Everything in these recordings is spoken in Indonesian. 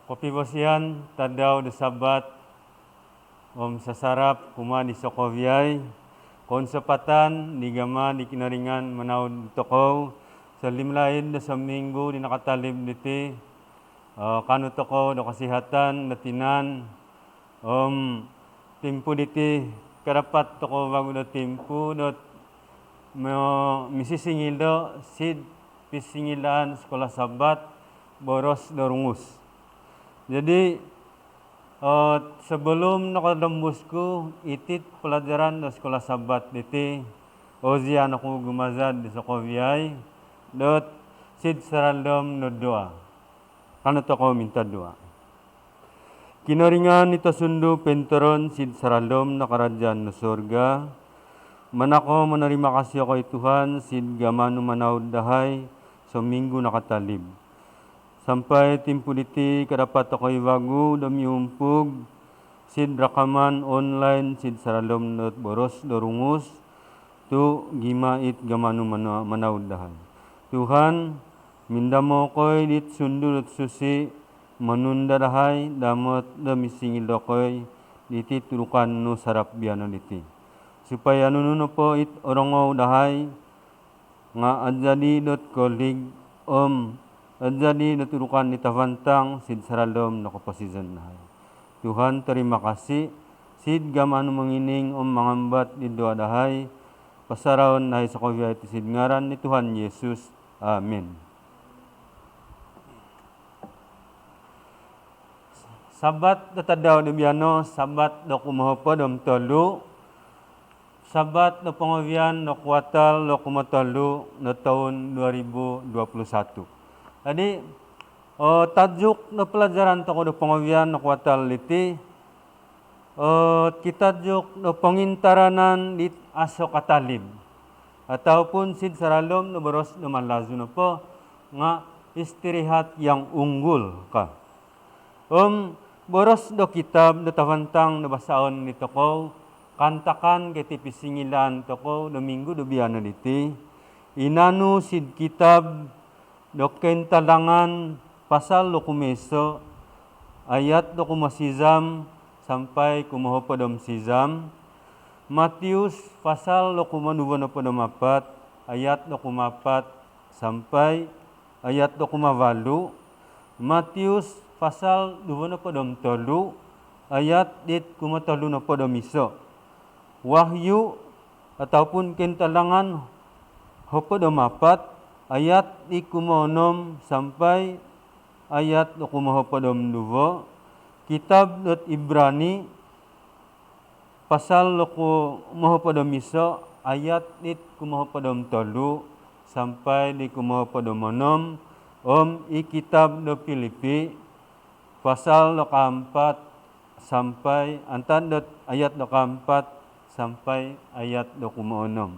Kopi bosian tadaw da sabat sasarap kuma di Sokoviay konsepatan di gama di kinaringan manaud tokow sa limlain da sa minggu di nakatalib diti kanu tokow da kasihatan da tinan timpu diti karapat tokow bago da timpu dot misisingil do sid pisingilan sekolah sabat boros dorungus. Jadi sebelum nakadambusku itit pelajaran da sekolah sabat diti ozian aku gumazad di Sokoviay dot sid sarandom no doa. Kano to ko minta doa. Kinaringan ito sundo penteron sid sarandom na karajaan no surga. Manako menerima kasih ako Tuhan sid gamano manaud dahay sa minggu nakatalib. Sampai timpu diti kadapat ako'y wagu dami umpug sid rakaman online sid saralom not boros dorungus tu gimait gamano manaud dahay. Tuhan mindamo ko'y dit sundul at susi manunda dahay damot dami singil ko'y diti tulukan no sarap biano diti. Supaya nununo po it orongaw dahay nga adjadi dot kolig adjadi naturukan ni tavantang sid saralom na kapasizan nahay. Tuhan terima kasih sid gamano mangining mangambat di doa dahay pasaraon nahay sa Sokoviay ti sid ngaran ni Tuhan Yesus. Amen. Sabat datadaw di biano, sabat do kumahopo dom tolu, sabat do pangawian do kuatal do kumatolu no tahun 2021. Jadi tajuk na pelajaran toko do pangawian na kuatal iti kitajuk do pangintaranan di aso katalib ataupun sid saralom no boros no manlazu no po nga istirahat yang unggul ka. Boros do kitab do tavantang no basaon ni toko kantakan kiti pisingilan toko do minggu do biano diti inanu sid kitab Doken talangan pasal lo kumeso ayat do kumasizam sampai kumahopadom sizam. Matius pasal lo kumanuwanapadom apat ayat do kumapat sampai ayat do kumavalu. Matius pasal duwanapadom tolu ayat dit kumatolu na padom iso. Wahyu ataupun kentalangan hopadom apat ayat di kumonom sampai ayat do kumahopadom duwo. Kitab dot Ibrani pasal do kumahopadom iso ayat dit kumahopadom tolu sampai di kumahopadom onom. Kitab do Filipi pasal do kaampat sampai antad dot ayat do kaampat sampai ayat do kumaonom.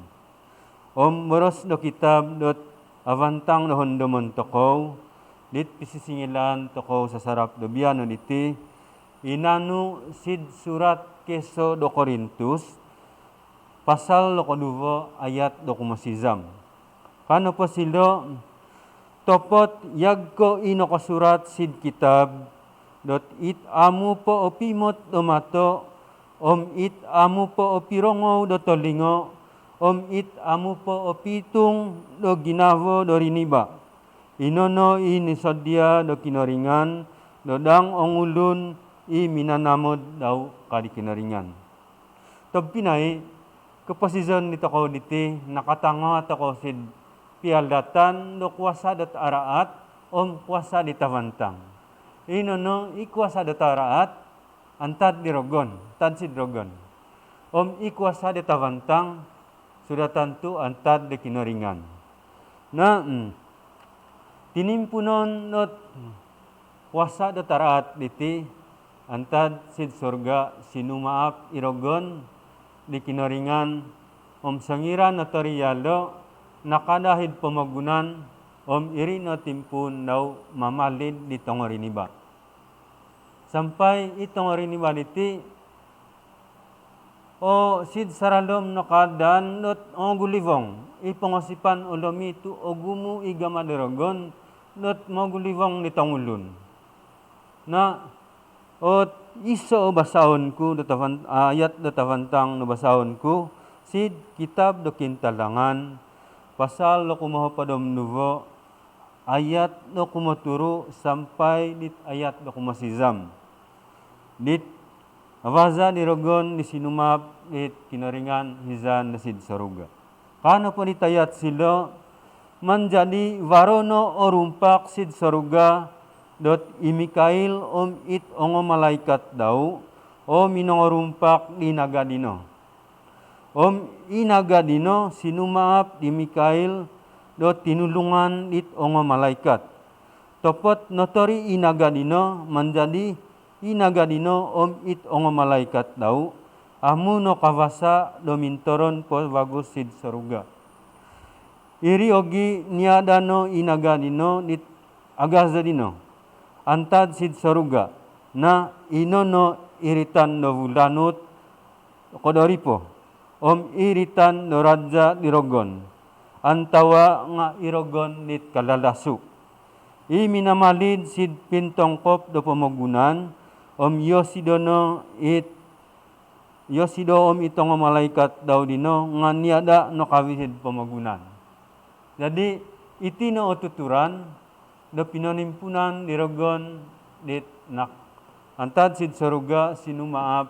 Boros do kitab dot avantang no hondomon tokow dit pisisingilan tokow sa sarap do biano diti inanu sid surat keso do Korintus pasal do koduvo ayat do kumasizam. Kano po silo topot yagko ino kasurat sid kitab dot it amu po opimot do mato it amu po opirongo do tolingo it amu po opitung do ginavo do riniba. Inono inisadya do kinaringan do dang ongulun minanamod daw kadi kinaringan. Tagpinay kapasizan nito ko diti nakatanga ako sid pialdatan do kuasa dat araat kuasa di tavantang. Inono ikuasa dat araat antad di rogon, tad sid rogon. Ikuasa di tavantang sudah tentu antad di kinaringan. Na tinimpunon not kuasa dataraat diti antad sid surga sinumaap irogon di kinaringan sangiran na toriyalo nakadahid pamagunan iri no timpun daw mamalid di tongoriniba. Sampai itongoriniba diti sid saralom no kadan not gulivong ipangasipan ulomitu ogumu igama derogon not magulivong ni tangulun. na ot iso basahon ko ayat datavantang no basahon ko sid kitab do kintalangan pasal no kumaho padom nuvo ayat no kumaturo sampai dit ayat no kumasizam dit awaza nirogon ni sinumap dit kinaringan hizan na sid saruga. Kano po nitayat sila manjadi warono orumpak sid saruga dot imikail it ongo malaikat daw minongorumpak di nagadino. Inagadino sinumaap di Mikail dot tinulungan it ongo malaikat. Topot notori inagadino manjadi inagadino it ongo malaikat daw amu no kawasa do mintoron po bagus sid saruga. Iri ogi niadano inagadino dit agazadino. Antad sid saruga na inono iritan no wulanut kodoripo iritan no raja dirogon antawa nga irogon nit kalalasu minamalid sid pintongkop do pamagunan yosido itong malaikat daw dino nga niada no kawisid pamagunan. Jadi iti no ututuran do pinonimpunan dirogon dit nak antad sid saruga sinumaap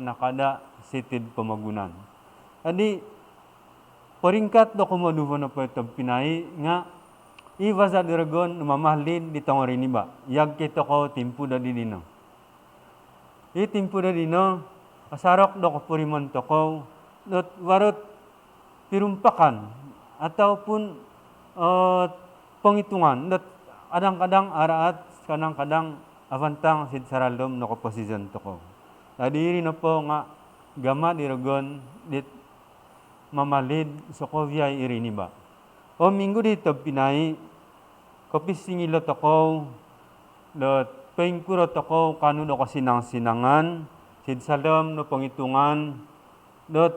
nakada sitid pamagunan. Adi peringkat do kumaduvo na po ito pinay nga iwasa dirogon mamahlin ditong riniba yag kito ko timpu da dino. Timpu da dino asarok do kapurimon to ko dot warot pirumpakan ataupun penghitungan dot kadang-kadang araat kadang-kadang avantang sid saralom no komposisyon to ko. Tadi na po nga gama dirogon dit mamalid so kovyay irini ba. Minggu dito pinay kopisingilo to ko dot pengkuro to ko kanu do kasinang-sinangan sid salom no penghitungan dot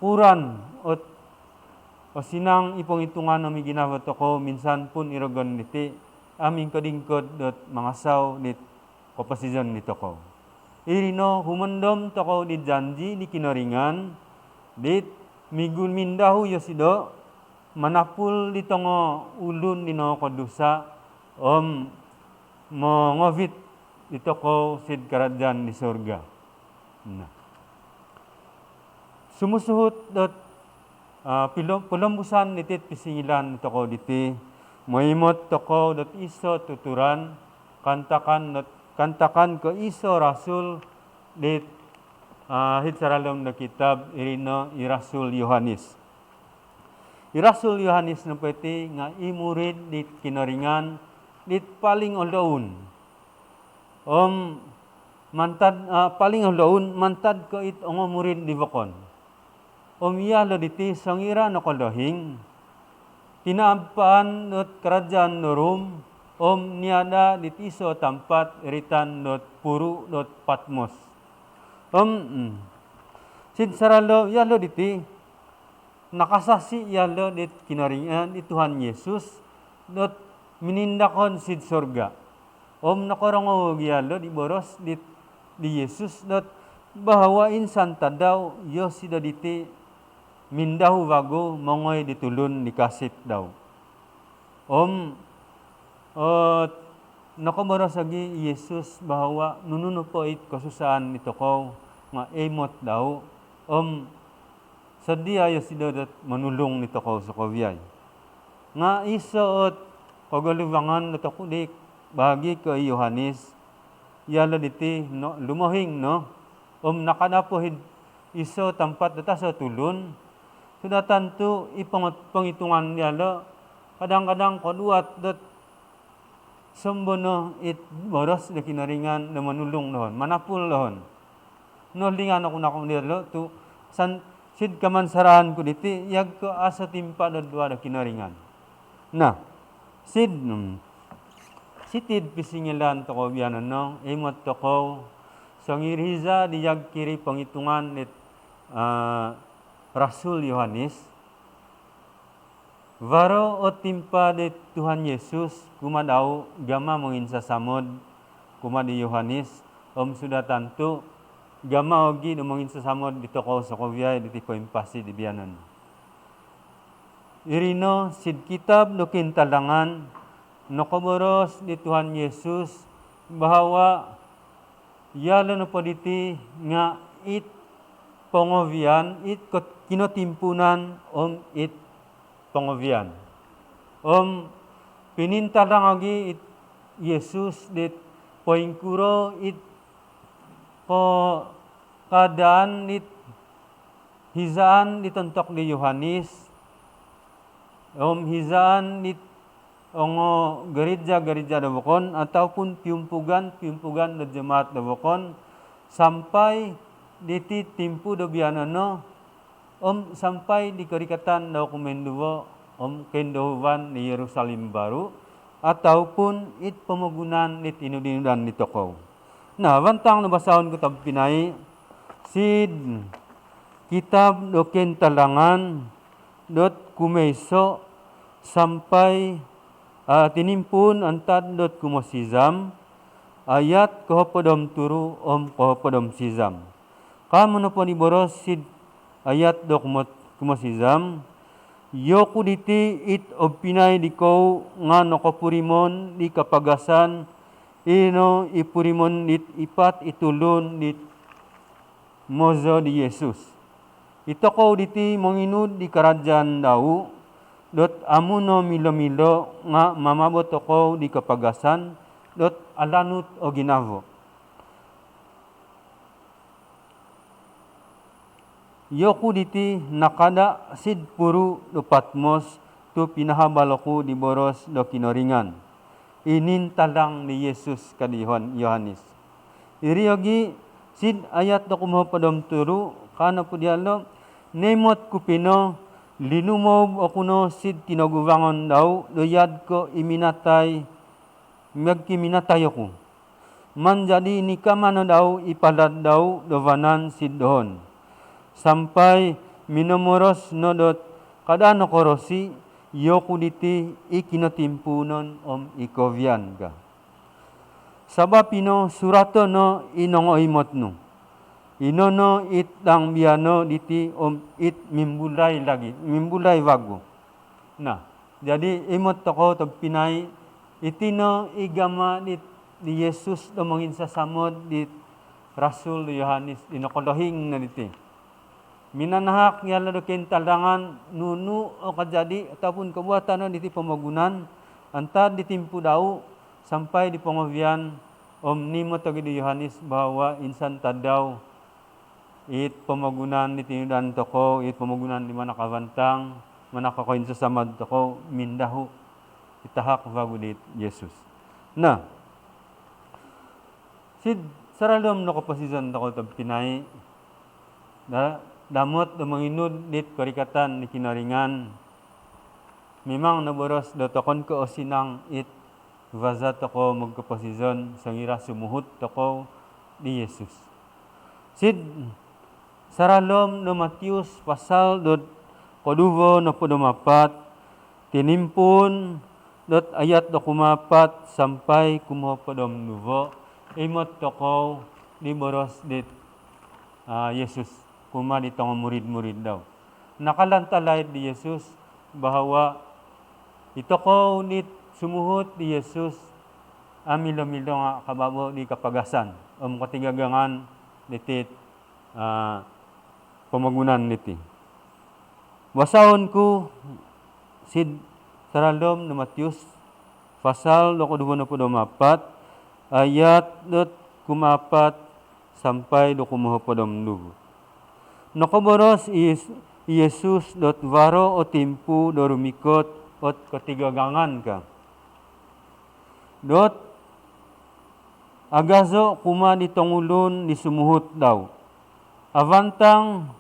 puran o sinang ipong-itungan na may ginawat ako, minsan pun irogon niti, aming kadingkod dot mangasaw nit kopasizyon nito ko. Irino, humandom to ko di janji, di kinaringan, dit migun mindahu yosido, manapul dito ngo ulun nino ko dusa, ngovit dito ko sid karadyan di surga. Nah. Sumusuhut dot pulambusan nitit pisingilan to ko diti moimot to ko dot iso tuturan kantakan ko iso rasul dit hitsaralom na kitab irino irasul Yohanes. Irasul Yohanes na pwede nga imurid dit kinaringan dit paling olaun. Paling olaun mantad ko it murid di bakon. Yalo diti sangira no kolohing tinaabpaan not kerajaan no rum niada ditiso tampat iritan not puru not Patmos. Sid saralo yalo diti nakasasi yalo dit kinaringan di Tuhan Yesus not minindakon sid surga. Nakorango yalo di boros di Yesus not bahwa insan tadaw yosido diti mindahu wago mongoy ditulun dikasip daw. Nakomoros lagi Yesus bahwa nununo po it kasusaan nito ko nga emot daw. Sadia yosidodot manulong nito ko sa kovyay. Nga isoot kagaluwangan nito ko dik bahagi ko Yohanes yala diti no, lumohing no. Nakanapohid iso tampat data sa tulun. Sudah tentu penghitungan yalo kadang-kadang koduat dot sembono it boros de kinaringan na manulong nohon manapul nohon no lingan ako na kung nilo tu san sid kaman sarahan ko diti yag ko asa timpa do dua de kinaringan na sitid pisingilan to ko bianan no imot to ko sangiriza di yag kiri penghitungan it Rasul Yohanes Varo o timpa de Tuhan Yesus kumadau gama menginsa samod kumadi Yohanes sudah tantu gama ogi no menginsa samod di toko sokoviay di tipo impasi di bianan. Irino sid kitab no kintalangan no koboros di Tuhan Yesus bahwa yalo no poditi nga it pongovian it kinotimpunan it pongovian. Pinintalang agi it Yesus dit poingkuro it po kadaan it hizaan ditontok di Yohanes. Hizaan it ongo gereja dabokon ataupun piumpugan da jemaat dabokon sampai diti timpu do bianano sampai di kerikatan dokumen duo kendohuan di Yerusalem baru ataupun it pemegunan it inudinudan di toko. Nah, bantang nabasahon ko tab pinay sid kitab doken talangan dot kumeso sampai tinimpun antad dot kumosizam ayat kohopodom turu kohopodom sizam. Kamu no poni boros sid ayat do kumosizam yoku diti it opinay diko nga nokopurimon di kapagasan ino ipurimon dit ipat itulun dit mozo di Yesus. Ito ko diti monginud di kerajaan dau dot amuno milo-milo nga mamabot ko di kapagasan dot alanut o ginavo. Yoku diti nakada sid puru do Patmos tu pinahabaloku di boros do kinoringan. Inin talang ni Yesus kadi Yohanes. Iriogi sid ayat do kumapodom turu kana po dialo nemot kupino linumob okuno sid tinagubangon daw doyad ko iminatay magkiminatay ako. Manjadi ni kamano daw ipalad daw dovanan sid doon. Sampai minomoros nodot kadano korosi yoku diti ikinotimpunon ikovian ka. Sabab ino surato no inongo imot no. Inono it dang biano diti it mimbulay wago. Nah, jadi imot toko to pinay itino igama di Yesus do manginsa samod di Rasul Yohanes dinokolohing na diti. Minanahak yala do kintalangan nunu o kajadi ataupun kebuatan diti pemagunan antad ditimpu dau sampai di pengovian nimo togi di Yohanes bahwa insan tadaw it pemagunan diti dan toko it pemagunan di mana kawantang mana kakoin sesama toko mindahu itahak vagu di Yesus. Nah, sid saralom no kaposisan toko tab pinay damot do manginud dit karikatan ni kinaringan memang naboros do tokon ko osinang it vaza toko magkaposizon sangira sumuhut toko di Yesus. Sid saralom no Matius pasal dot koduvo no podomapat tinimpun dot ayat do kumapat sampai kumapodom nuvo imot toko di boros dit Yesus kuma di tong murid-murid daw. Nakalantalay di Yesus bahwa ito ko nit sumuhut di Yesus amilo-milo nga kababo di kapagasan katigagangan ditit pemagunan niti. Wasahon ko sid saralom na Matius pasal 24 ayat dot kumapat sampai 22. Nokoboros is Yesus dot varo o timpu dorumikot ot katigagangan ka. Dot agazo kuma ditongulun disumuhut daw. Avantang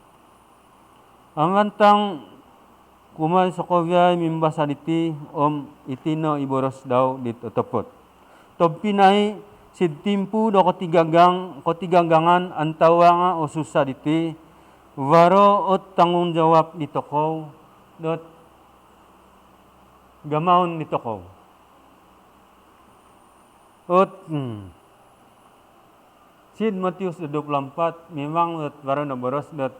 kuma sokovya mimbasa diti itino iboros daw dit otopot. Tob pinay sid timpu do katigagangan antawa nga o susah diti Waro ot tanggung jawab di toko dot gamaon nito ko. At Sid Matius 24 memang baru na boros dat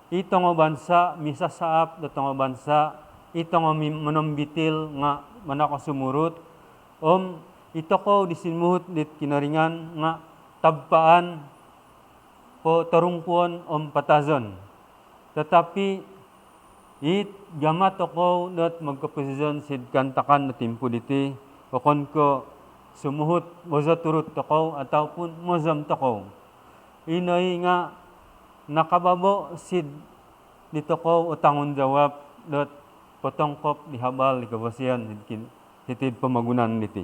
itong bansa misasaap datong bansa itong menombitil nga manakasumurut ito ko disimuhut dit kinaringan nga tabpaan po tarungkuan patazon. Tetapi gamat ako dat magkaposisyon sid kantakan na timpo diti okon ko sumuhut moza turut ako ataupun mozam tako. Inoy nga nakababo sid dito ko utangon jawab dot potongkop dihabal di kabasian hitid pamagunan niti.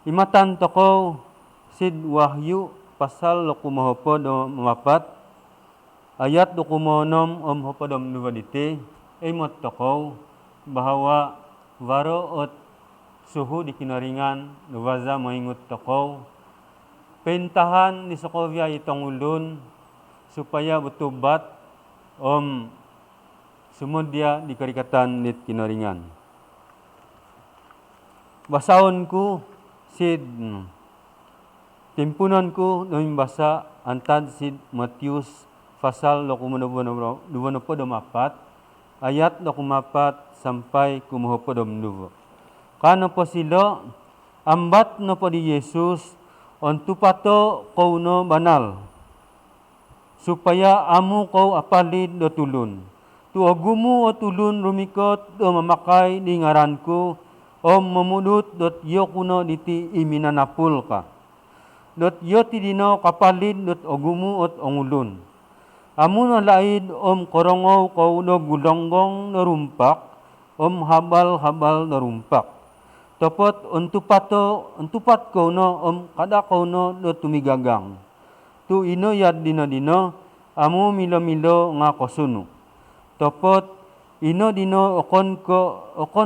Imatan tako sid Wahyu pasal 6 do mapat ayat 26 hopadom nuwa diti imot tako bahwa waro ot suhu di kinaringan nuwaza moingut toko pentahan ni Sokovia itong ulun supaya betubat sumudya di karikatan nit kinaringan. Basaon ko sid timpunan ko noing basa antad sid Matius pasal 24 ayat 24 sampai 32. Kano po sila, ambat no po di Yesus, on tupato kau no banal, supaya amu kau apalid do tulun. Tu agumu o tulun rumikot do mamakay di ngaranku, mamudut dot yo kuno diti iminanapul ka. Dot yo ti dino kapalid dot agumu ot ongulun. Amu no laid korongaw kau no gulonggong no rumpak, habal-habal no rumpak. Topot untupat ko no kada ko no tumigagang. Tu ino yad dino amu milo nga kosuno. Topot ino dino okon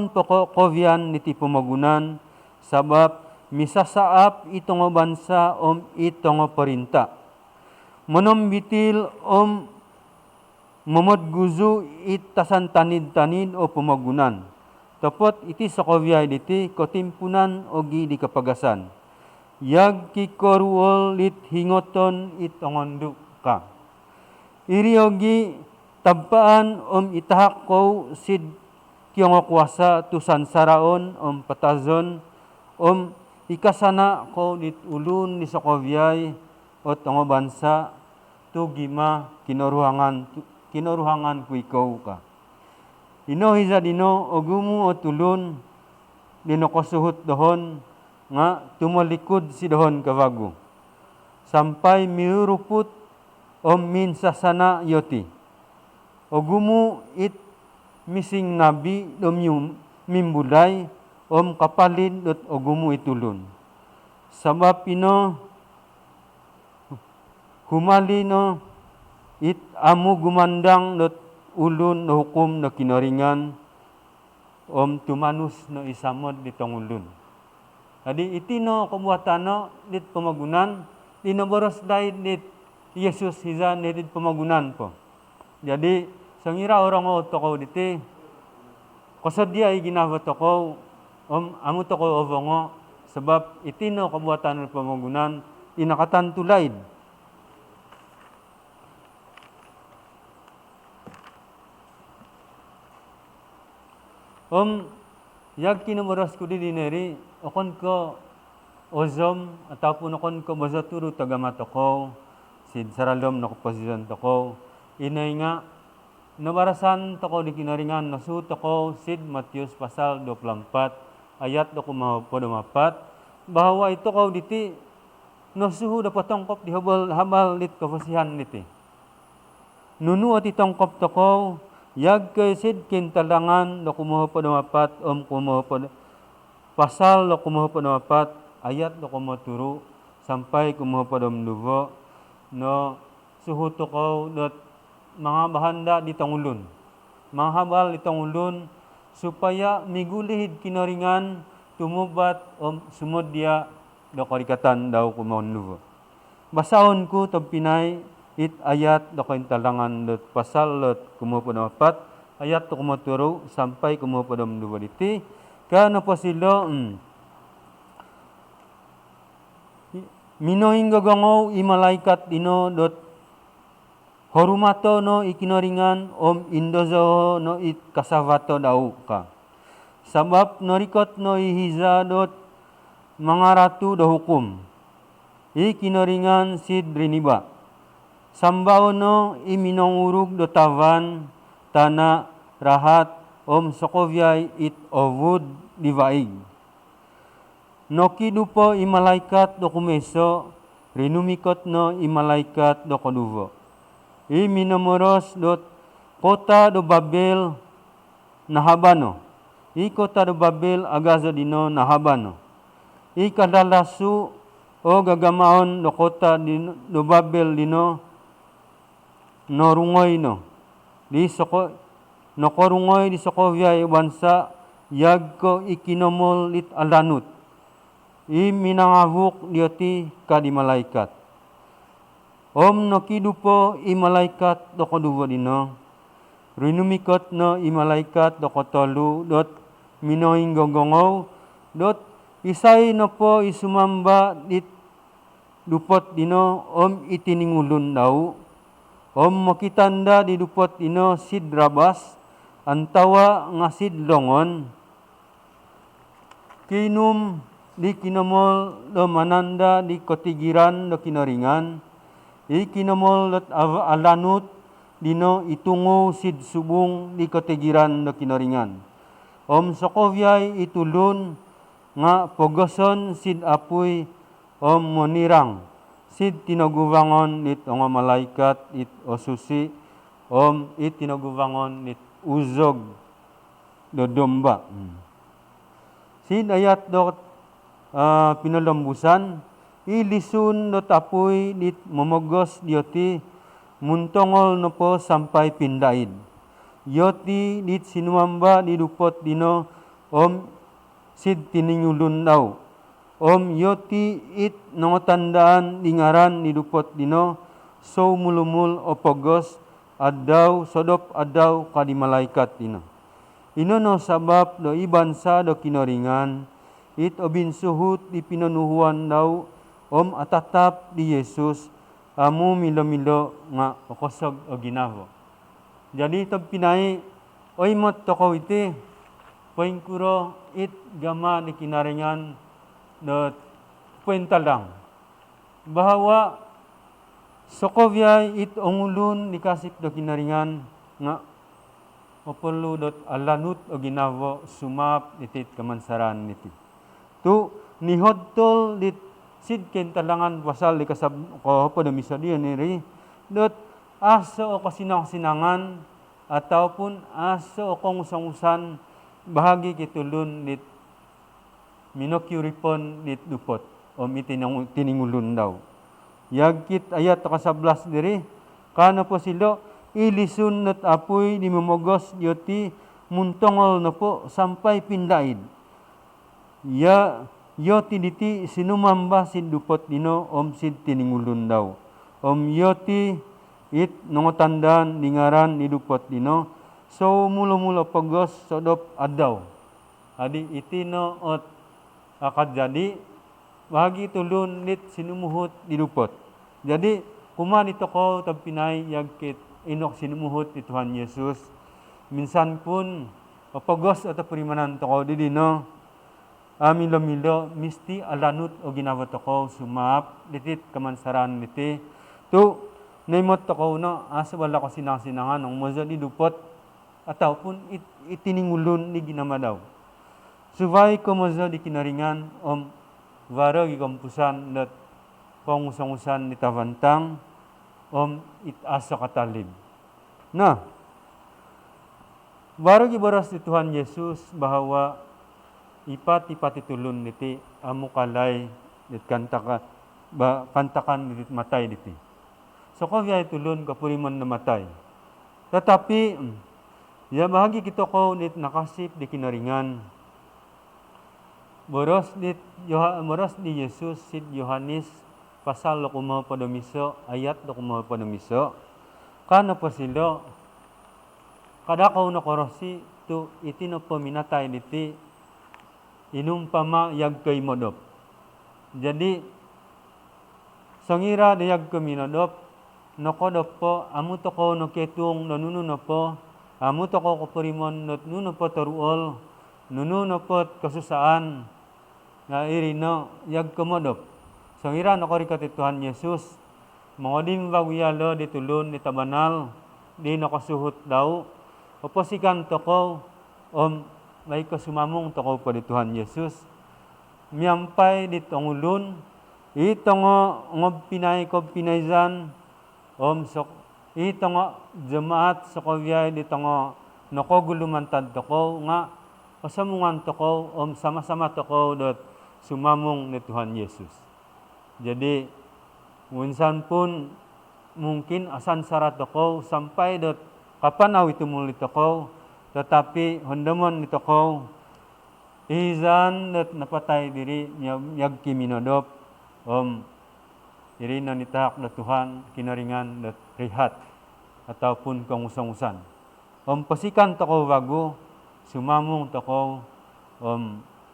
poko kovian niti pamagunan sabab misasaap itong bansa itong perinta. Monombitil momodguzu itasan tanid-tanid o pamagunan. Tapot iti Sokovia diti kotimpunan ogi di kapagasan. Yag kikoruol lit hingoton itongondo ka. Iri ogi tabpaan itahak ko sid kiyong kuasa tusan saraon patazon ikasana ko dit ulun ni Sokovia o tongo bansa tu gima kinoruhangan ku ikaw ka. Ino hiza dino ogumu o tulun dino kosuhut dohon nga tumalikod si dohon kawago. Sampai miuruput minsasana yoti. Ogumu it mising nabi mimbulay kapalid dot ogumu itulun. Sabab ino humali no it amu gumandang dot ulun no hukum no kinaringan tumanus no isamod ditong ulun. Jadi iti no kabuatan no dit pamagunan dinoboros dahil dit Yesus hiza dit pamagunan po. Jadi sangira orang mo toko diti kasadya iginawa toko amu toko ovongo sebab iti no kabuatan no pamagunan inakatan tulaid. Yag kinamuras ko di dineri, okon ko ozom, ataupun okon ko mazaturo tagamat ako, sid saralom na posisyon ako, inay nga, nabarasan tako di kinaringan, nasut ako, sid Matius pasal 24, ayat 24, bahwa ito ko diti, nasuhu dapat tongkop di habal lit kafasihan niti. Nunu at itongkop tako, yag kay sid kintalangan na kumuha pa dumapat kumuha pa pasal na kumuha pa dumapat ayat na kumaturo sampai kumuha pa dumdugo no suhuto ko dot mga bahanda di tangulun mga habal di tangulun supaya migulihid kinaringan tumubat sumudya do karikatan daw kumaunlugo. Basaon ko tab Pinay it ayat da kintalangan dot pasal lot kumupunapat ayat 23 sampai 22 diti. Kana po sila minoing gagangaw i malaikat dino dot horumato no ikinoringan indozo no it kasavato daw ka. Sabab norikot no ihiza dot mga ratu do hukum. Ikinoringan sid riniba. Sambaw no iminongurug do tavan tana rahat sokovyay it ovud divaig. Noki dupo i malaikat do kumeso rinumikot no i malaikat do koduvo. I minamoros dot kota do Babel nahabano. I kota do Babel agazo dino nahabano. I kadalasu o gagamaon do kota do Babel dino norungoy no. Di soko nokorungoy di sokovyay bansa yagko ikinomol it alanut. I minangavuk dioti kadi malaikat. Nokidupo i malaikat do koduvo dino. Rinumikot no i malaikat do kotolu dot minoing gogongaw dot isay no po isumamba dit dupot dino itiningulun daw. Makitanda di dupot dino sid rabas antawa nga sid longon. Kinum di kinomol do mananda di kotigiran do kinoringan. Ikinomol dot alanut dino itungo sid subong di kotigiran do kinoringan. Sokovyay itulun nga pogoson sid apuy monirang. Sid tinagubangon nit nga malaikat it osusi it tinagubangon nit uzog do domba. Sid ayat do pinalambusan ilisun do tapuy nit momogos dioti muntongol no po sampai pindaid. Yoti nit sinumamba di dupot dino sid tiningulun daw. Yoti it nangotandaan dingaran ni dupot dino so mulumul o pogos adaw sodop adaw kadi malaikat dino. Ino no sabab do ibansa do kinoringan it obinsuhut di pinanuhuan daw atatap di Yesus amu milo-milo nga okosog o ginavo. Jadi ito pinay mot tokaw iti poing kuro it gama di kinaringan do puenta lang. Bahwa sokovyay it ongulun ni kasip do kinaringan nga opolu dot alanut o ginavo sumap itit kamansaran niti. Tu nihodtol dit sid ken talangan pasal di kasab ko po misa diyan ni dot aso o kasinang-sinangan ataupun aso o kong usang-usan bahagi kitulun dit minokyuripon nit dupot tiningulun daw. Yagkit ayat 11 diri kana po silo ilisun nat apoy di momogos dioti muntongol na po sampai pindaid. Yoti diti sinumamba sid dupot dino sid tiningulun daw. Yoti it nongotandan dingaran ni dupot dino so mulo-mulo pagos sodop adaw. Adi itino akad jadi bahagi tulun nit sinumuhut di dupot. Jadi kuman ito ko tapinay yagkit inok sinumuhut ni Tuhan Yesus. Minsan pun pagos at purimanan to ko di dino milo-milo misti alanut o ginawat ko sumap ditit kamansaran niti. Tu naimot to ko no asa wala ko sinang-sinangan ng moza di dupot ataupun itiningulun ni ginamadaw. Subay ko moza di kinaringan waro gikampusan dat pangusang-usan ni tavantang it asa katalib. Na, waro gibaras ni Tuhan Yesus bahwa ipat itulun niti amukalay dit kantakan dit matay diti. So ko via itulun kapuriman na matay. Tetapi bahagi kito ko nit nakasip di kinaringan Boros di Yesus sid Yohanes pasal 20 ayat 20. Kana po silo kadakaw na korosi tu iti no paminatay diti inumpama yag kay modop. Jadi sangira dayag kaminodop nokodop po amu toko no ketung no nunu no po amu toko koperimon no nunu po taruol nunu no po kasusaan na irino yag kamodop. Sangira nokorikat Tuhan Yesus mangodim baguyalo ditulun ditabanal di nakasuhut daw oposikan toko may kasumamong toko pa di Tuhan Yesus miyampay di tongulun itongo ngob pinay kob pinayzan sok itongo jemaat sokovyay di tongo nokogulumantad toko nga pasamungan toko sama-sama toko dot sumamong ni Tuhan Yesus. Jadi minsan pun mungkin asan sarat toko sampai dot kapan aw itumuli toko tetapi hondamon ni toko izan dot napatay diri yag kiminodop diri na nitahak na Tuhan kinaringan dot rihat ataupun kangusang-usan pasikan toko bago sumamong toko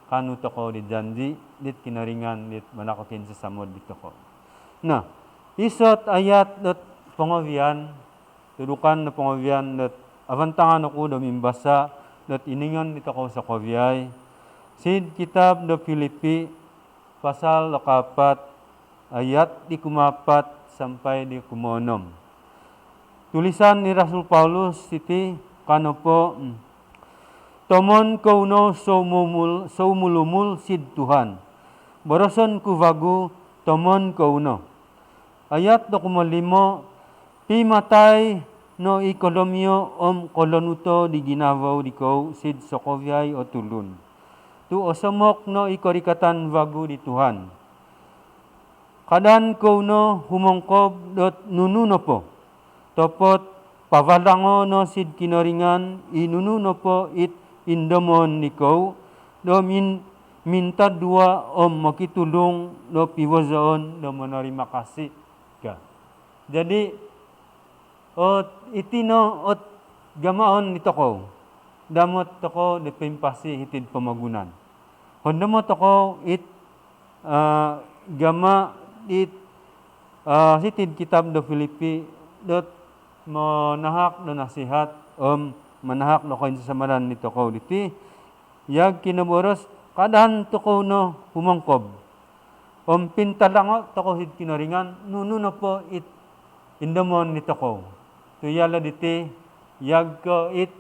kanu toko di janji dit kinaringan dit manakotin sa samod di toko. Nah, isot ayat dot pangawian tudukan na pangawian dot avantangan ako do mimbasa dot iningan dito ko sa kawyay sid kitab do Filipi pasal 4 ayat di kumapat sampai di kumonom. Tulisan ni Rasul Paulus siti kano po tomon kauno saumulumul sid Tuhan boroson ku vagu tomon kauno. Ayat do kumalimo pimatay no ikodomyo kolonuto di ginavaw di ko sid sokovyay o tulun. Tu osomok no ikorikatan vagu di Tuhan. Kadan ko no humongkob dot nununo po. Topot pavalango no sid kinoringan inununo po it indomon ni ko. Do minta dua makitulong do piwazaon do menerima kasih ka. Jadi itino gamaon ni toko. Damot toko depimpasi hitid pamagunan. Hondamo toko gama it hitid kitab do Filipi dot manahak do nasihat manahak do kain sasamaran ni toko diti yag kinaboros kadan toko no humangkob. Pintalango toko hid kinaringan nuno po it indamon ni toko. Tuyala diti yag ko it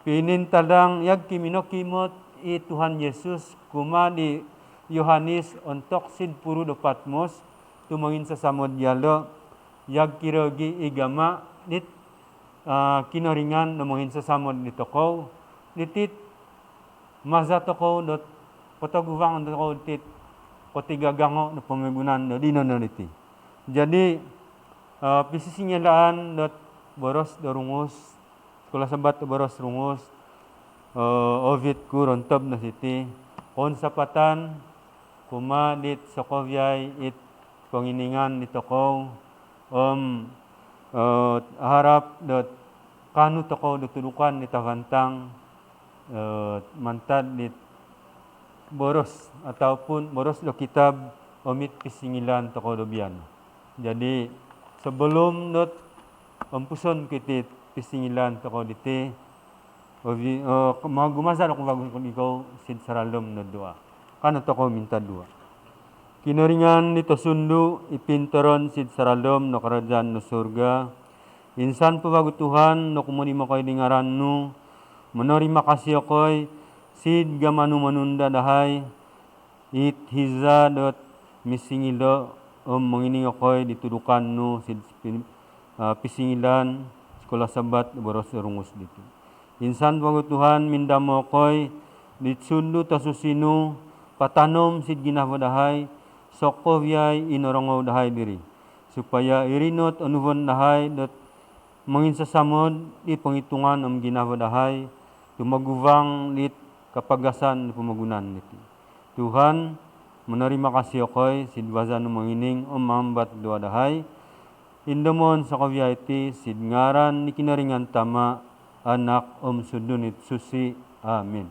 pinintalang yag kiminokimot Tuhan Yesus kuma di Yohanes ontok sid puro do Patmos tumangin sa samod yalo yag kirogi igama dit kinaringan namangin sa samod ni toko ditit maza toko dot potoguvang toko dit potigagango no pangagunan do dino no diti. Jadi pisisinyalaan dot boros do rungus kula sabat boros rungus ovid ku rontob na siti kon sapatan kuma dit sokovyay it panginingan ni toko harap dot kanu toko dutudukan ni tavantang mantad dit boros ataupun boros do kitab omit pisingilan toko do bian. Jadi sebelum dot pempuson kitit pisingilan toko diti magumasa ako bago kung ikaw sid saralom na doa kano toko minta doa kinaringan nito sundu ipintoron sid saralom no karajaan no surga insan po bago Tuhan no kumuni mo koy lingaran no menori makasih koy sid gamanu manunda dahay it hiza dot misingilo mangining koy ditudukan no sid pisingilan sekolah sabat boros rungus dito. Insan bago Tuhan mindamo koy ditsundu tasusinu patanom sid ginavadahay sokovyay inorongaw dahay diri supaya irinot anuvon dahay dot manginsasamod di pangitungan ginavadahay tumaguvang lit kapagasan pumagunan niti. Tuhan menerima kasih koy sid wazan mangining mambat doa dahay Indamon sa kavyay iti sid ngaran ni kinaringan tama. Anak Sudunit Susi. Amin.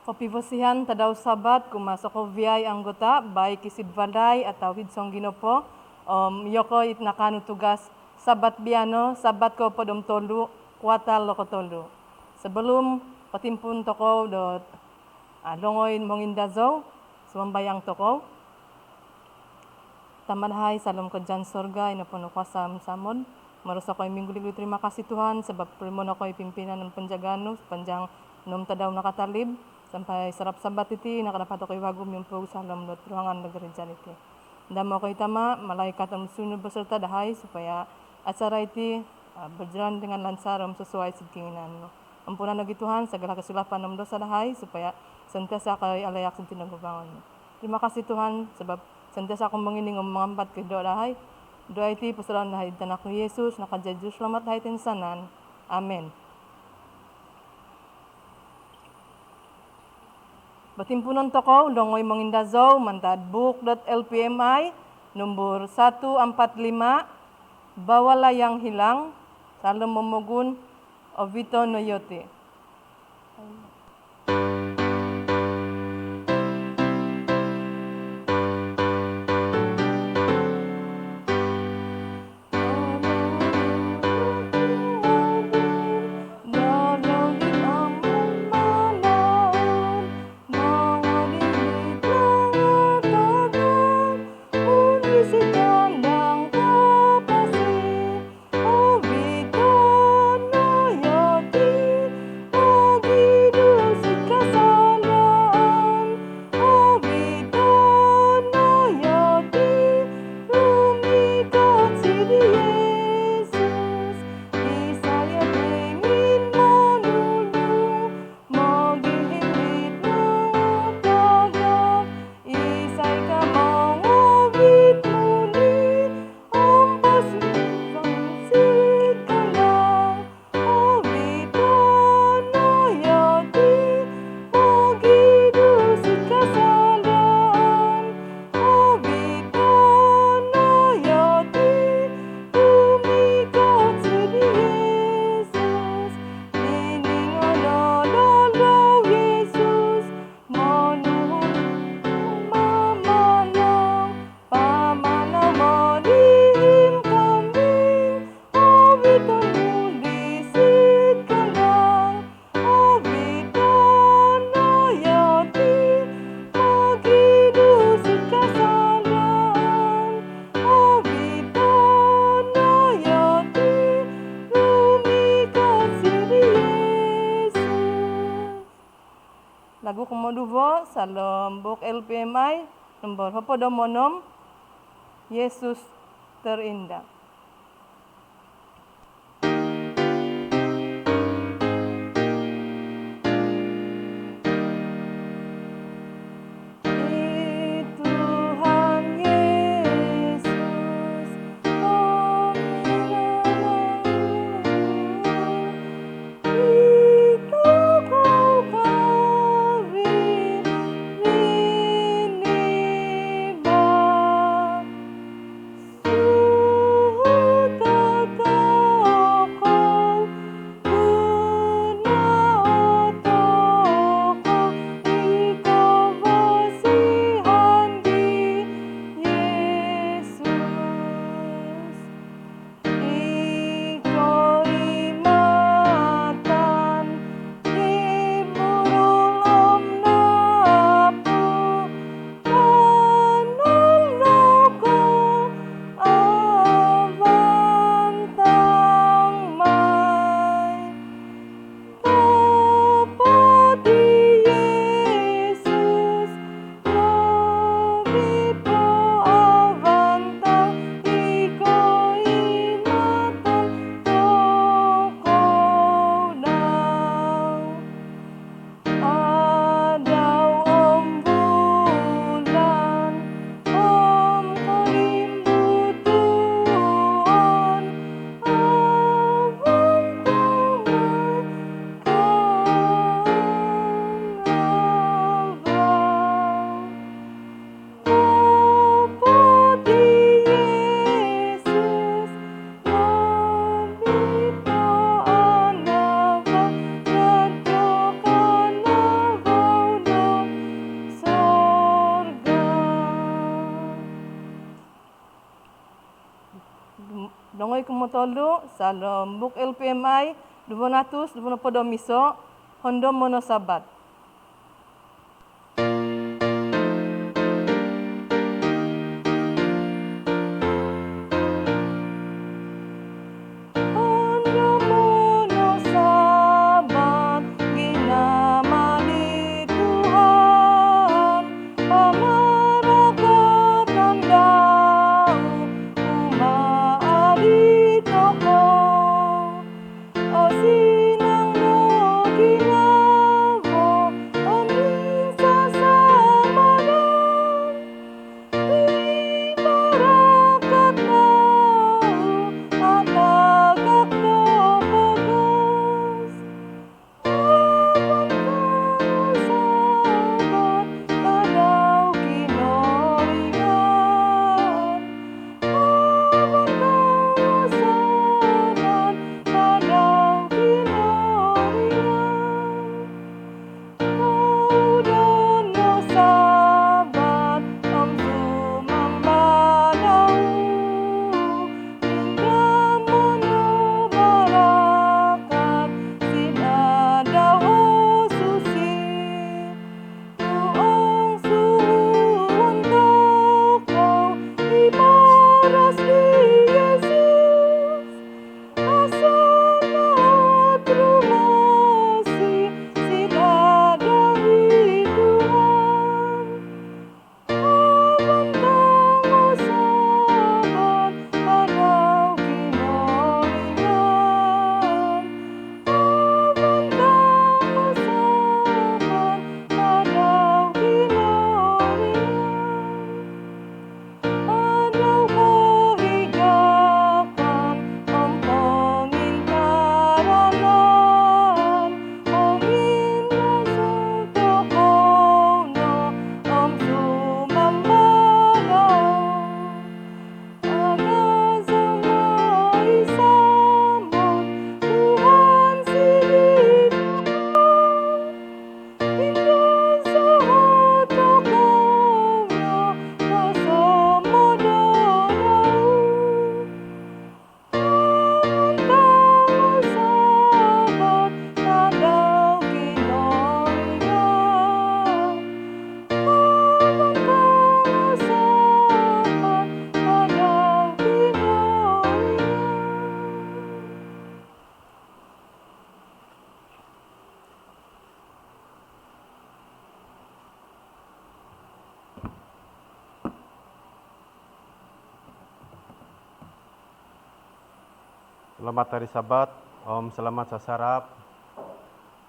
Kapibosihan tadaw sabat kumasok ko viyay anggota baik isid valay atau hidsong ginopo yoko it nakano tugas sabat biano sabat ko podom tolu kuatal loko tolu. Sebelum patimpun toko dot longoin mongindazo sumambayang toko tamanhay salam ko jan sorga inapuno ko samod marusa ko minggu terima kasih Tuhan sebab permono ko pimpinan ng penjagaan panjang nom tadaw nakatalib sampai sarap sabat iti nakadapat ako iwagom yung po salam dot ruangan nagrejan iti. Damo ko itama malaikat ang sunod beserta dahay supaya acara iti berjalan dengan lancar sesuai sekinginan mo. Ampunan lagi Tuhan segala kesilapan ng dosa dahay supaya sentiasa kay alayak sa tinagbangon mo. Terima kasih Tuhan sebab sentiasa akong mangining mengampat ke doa dahay. Doa iti pasalamat dahay tanak ni Yesus nakajaju selamat dahay tinsanan. Amen. Batimpunan toko longoy mangindazo mantad book.lpmi nomor 145 bawala yang hilang salam memogun Ovito Noyote. Lagu komoduvo salam book LPMI nomor hopodomonom Yesus terindah. Dongoy kumotolo sa lombok LPMI 220 miso Hondo Monosabat. Hondo Monosabat ginamani Tuhan pamaragat ng dao umaadi toko o sinang no ginabo o minsan sa manon ibarakat na at agak no pagos sabat kadaw kinoringan sabat kadaw kinoringan Udon no sabat om sumambadaw Hingga no barakat sinadaw susi Tuong suhuan toko ibaras ni Yesus Asal lahat rumasi sinadawi Tuhan Abantang o sabat kadaw kinoringan Abantang o sabat kadaw kinoringan Adaw ko higakan om pangintaranan om inasal toko no om sumambadaw Agazama isamon Tuhan silip Indosahat tokonya kasamodanaw Abantang o sabat kadaw kinoringan Abantang o sabat kadaw kinoringan Selamat hari Sabat, Om selamat sasarap.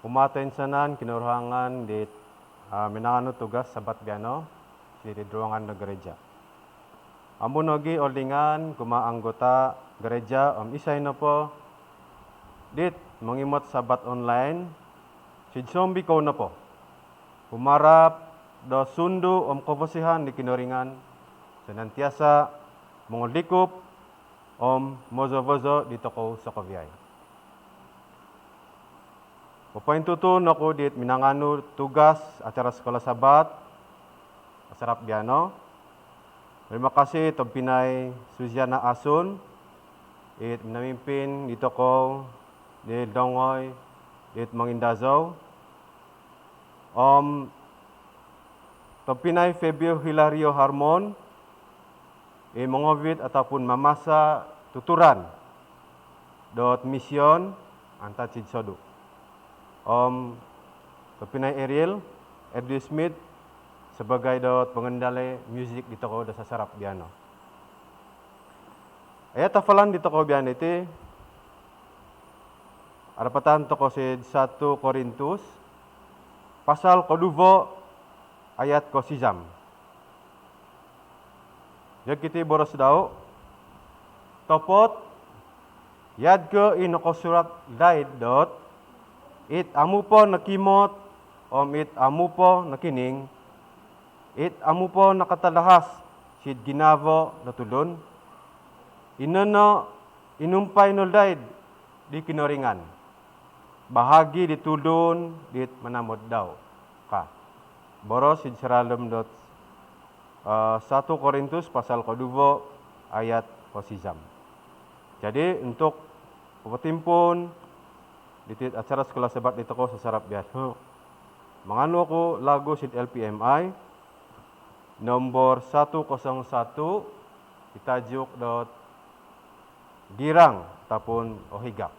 Umaten sanan kinuruhangan di minangano tugas Sabat gano di ruangan na gereja. Amun ogi olingan kuma anggota gereja Om isay na po dit mangimot Sabat online si zombie ko na po. Humarap do sundu Om kofosihan di kinuringan senantiasa mengudikup Om mozo-vozo dito ko sa Kavyay. Papain tutun ako dit minangano tugas acara sekolah Sabat asarap biano. Terima kasih Pinay Suziana Asun it minamimpin dito ko di Dongoy dit Mangindazaw. Pinay Febio Hilario Harmon mengobit ataupun mamasa tuturan dot misyon anta cidsodu. Pinay Ariel Edwin Smith sebagai dot pengendali musik di toko dasa sarap biano. Ayat tafalan di toko biano iti arapatan toko si 1 Korintus pasal koduvo ayat ko sizam. Jadi kita boros daw topot yad ke inoko surat laid dot it amu po nakimot om it amu po nakining it amu po nakatalahas sid ginavo natulon inono inumpay no laid di kinoringan bahagi ditulon dit manamod daw ka boros sid seralem dot 1 Korintus pasal koduvo ayat posizam. Jadi untuk pepetimpun di acara sekolah sebat di toko sasarap biasa. Menganu ko lagu sid LPMI nomor 101 ditajuk girang ataupun ohigap.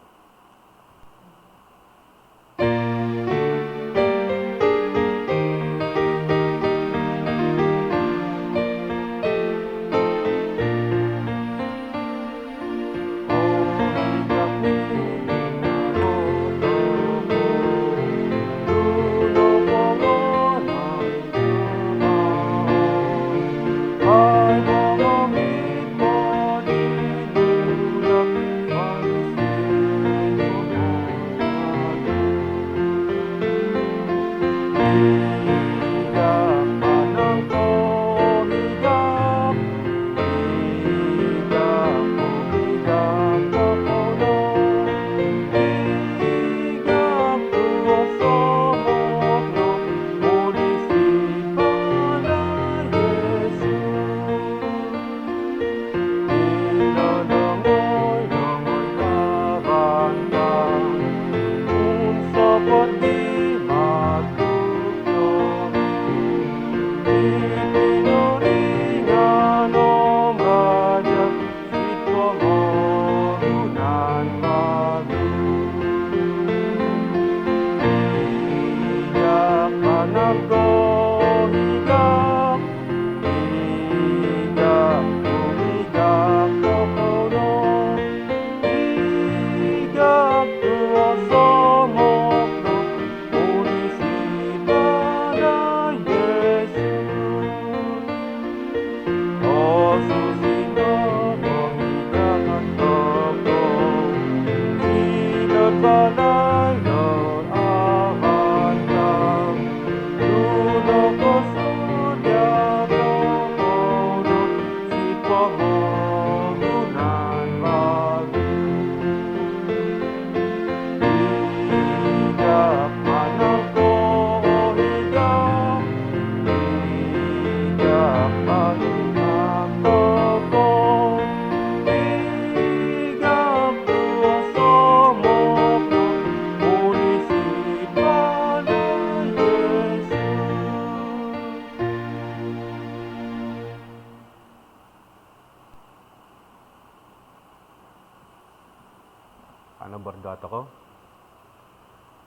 Ano berdoa toko?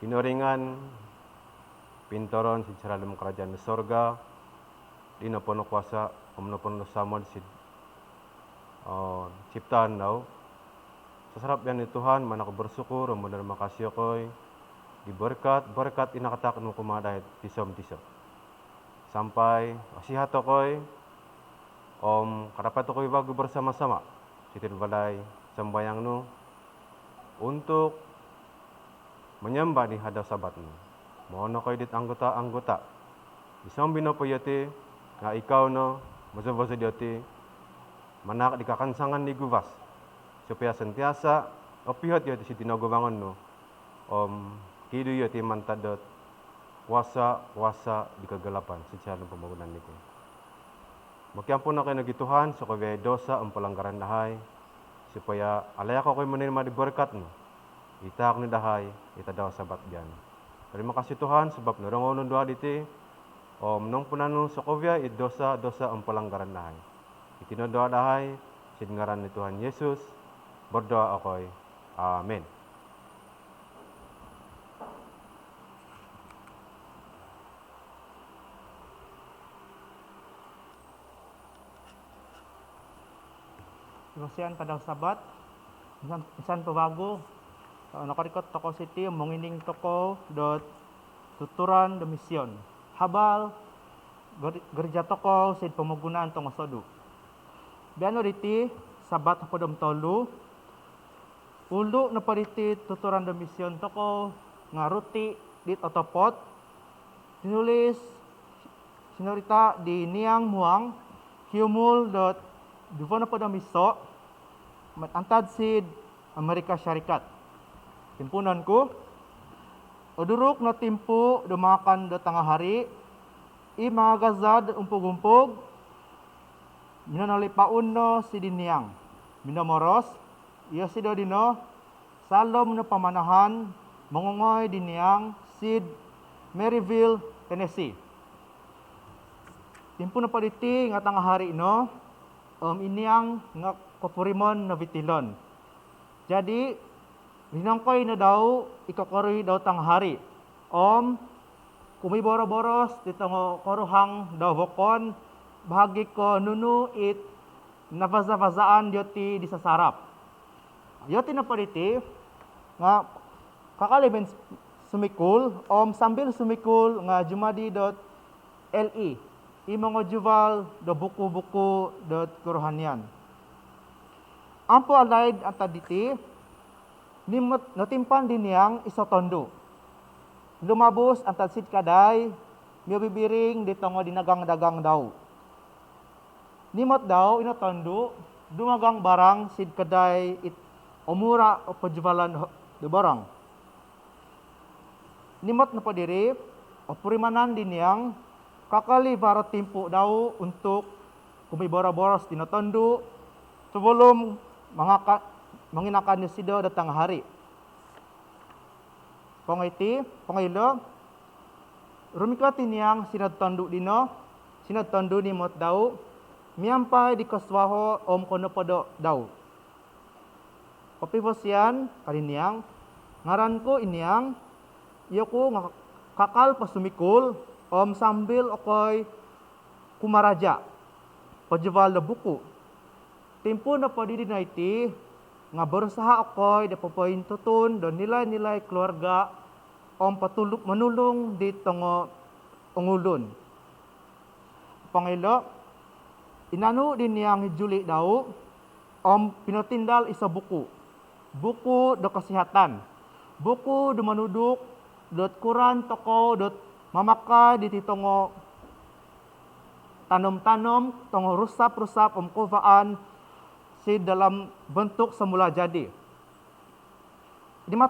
Kinuringan pintoron si dalam kerajaan sorga, di napono kuasa, napono samod si ciptaan daw. Sasarap yan ni Tuhan, mana ko bersyukur, benar makasih koy, berkat inakatak mo kumaday tisom. Sampai asihat koy, karapat koy bago bersama-sama, sitir balay sembayang no, untuk menyembah di hadap sabatmu. Mohon koy dit anggota, isang binopoyati, nga ikaw no, maso-maso diyati, manak di kakansangan ni gubas, supaya sentiasa, opihot yati si tinagubangon no, kido yati mantadot, wasa di kagalapan, sa pembangunan nito. Magkiampun na kayo nagituhan, so kaya dosa ang pelanggaran dahay, supaya alaya ko kayo manirma di berkat no. Itak ni dahay, itadaw sabat diyan. Terima kasih Tuhan sebab norong doa diti, nong punano sokovya dosa ang pelanggaran dahay. Itino doa dahay, singaran ni Tuhan Yesus, berdoa ako'y amen. Lusian padang sabat, insan pabago, nakarikot toko city, mongining toko, tuturan do misyon. Habal, gereja toko, sid pemagunaan tong osodu. Biano riti, sabat podom tolu, ulo na pariti tuturan do misyon toko, ngaruti, dit otopot, sinurita di Niang Muang, Hiumul Duvo na po na miso, matantad sid Amerika Syarikat. Timpunan ko, oduruk na timpu dumakan do tangahari, mga gazad umpog-umpog, minanalipaun no si Diniang, minamoros, Iya sido dino, salom na pamanahan, mangungoy diniyang Sid, Maryville, Tennessee. Timpo na paliti nga tanga hari no, iniyang nga kapurimon na bitilon. Jadi, linangkoy na daw, ikakaroy daw tang hari. Kumiboro-boros, dito nga koruhang daw bokon, bahagi ko nunu it navaza-vazaan yoti di sa sarap. Yoti na paliti, nga kakaliben sumikul, sambil sumikul nga jumadi.le. Imong juval do buku-buku dot kuruhanyan. Ampo alaid ang taditi, nimot natimpan din niyang isotondo. Lumabos ang tadsid kaday, miyo bibiring dito nga dinagang-dagang daw. Nimot daw, inotondo, dumagang barang sid kaday it umura o pajuvalan do barang. Nimot na padiri, o purimanan din niyang kakali para timpo daw untuk kumibora-boras tinatondo sebelum manginakan niya sido datang hari. Pangilo, rumikati niyang sinadtondo dino, sinadtondo ni mot daw, miyampay di kaswaho kono podo daw. Kapipos yan, kaliniyang, ngaran ko iniyang, iyo ko nga kakal pasumikul, sambil okoy kumaraja, pajuval na buku. Timpo na pa di na iti, nga berusaha okoy da papoyin tutun, do nilay-nilay keluarga, manulong dito nga ungulon. Pangilo, inano din niyang hijuli daw, pinotindal isa buku. Buku do kasihatan. Buku do manuduk, dot kuran toko, dot mamaka di titongo tanom-tanom, tongo rusap-rusap kuvaan si dalam bentuk semula jadi.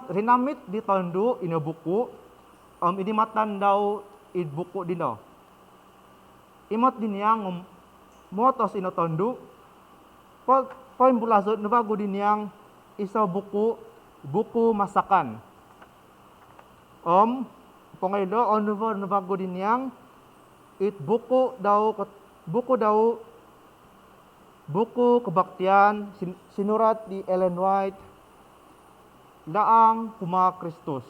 Rinamit di tondo ino buku, idimatan daw id buku dino. Imot din yang motos ino tondo, poin bulazot nabago din yang isa buku masakan. Pangilo, nabago din yang it buku kebaktian sinurat di Ellen White daang kuma Kristus.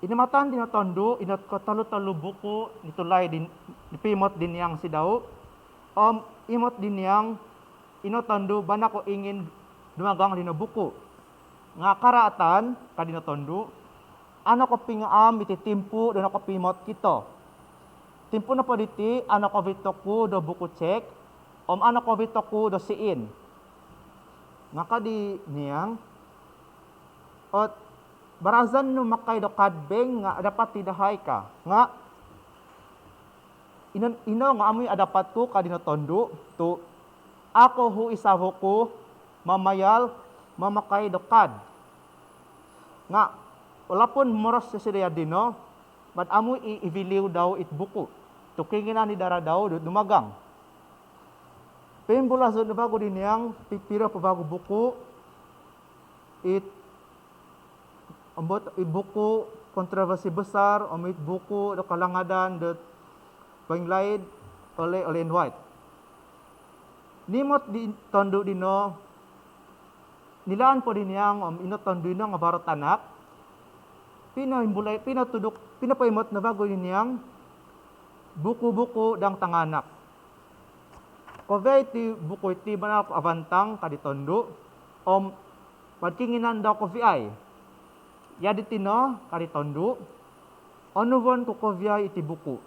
Inimatan din tondo inat katalo-talo buku nitulay din nipimot din yang si daw. Imot din yang inotondo bana ko ingin dumagang dino buku. Nga karaatan kadino tondo ano ko pingaam iti timpo do ko pimot kito. Timpo na po diti ano ko vitoku do buku check ano ko vitoku do siin. Nga kadi niyang ot barazan no makay do kadbeng nga dapat tidahay ka. Nga ino nga amoy adapat ko kadino tondo to ako hu isavo ko mamayal mamakay do kad. Nga walaupun moros sa siya dino, but amo i-iviliw daw it buku. Tukingina ni dara daw, dumagang. Pimbula sa nabago din yang, pipira pabago buku, buku kontroversi besar, it buku do kalangadan, do panglaid, oleh Ellen White. Nimot di tondo dino, nilaan po din yang, inot tondo dino nga barot anak, pinapaimot na bago niyang buku-buku dang tanganak. Kovay ti buku iti banak avantang kaditondo, pagkinginan daw koviay. Yadi tino kaditondo, onuvon ko koviay iti buku.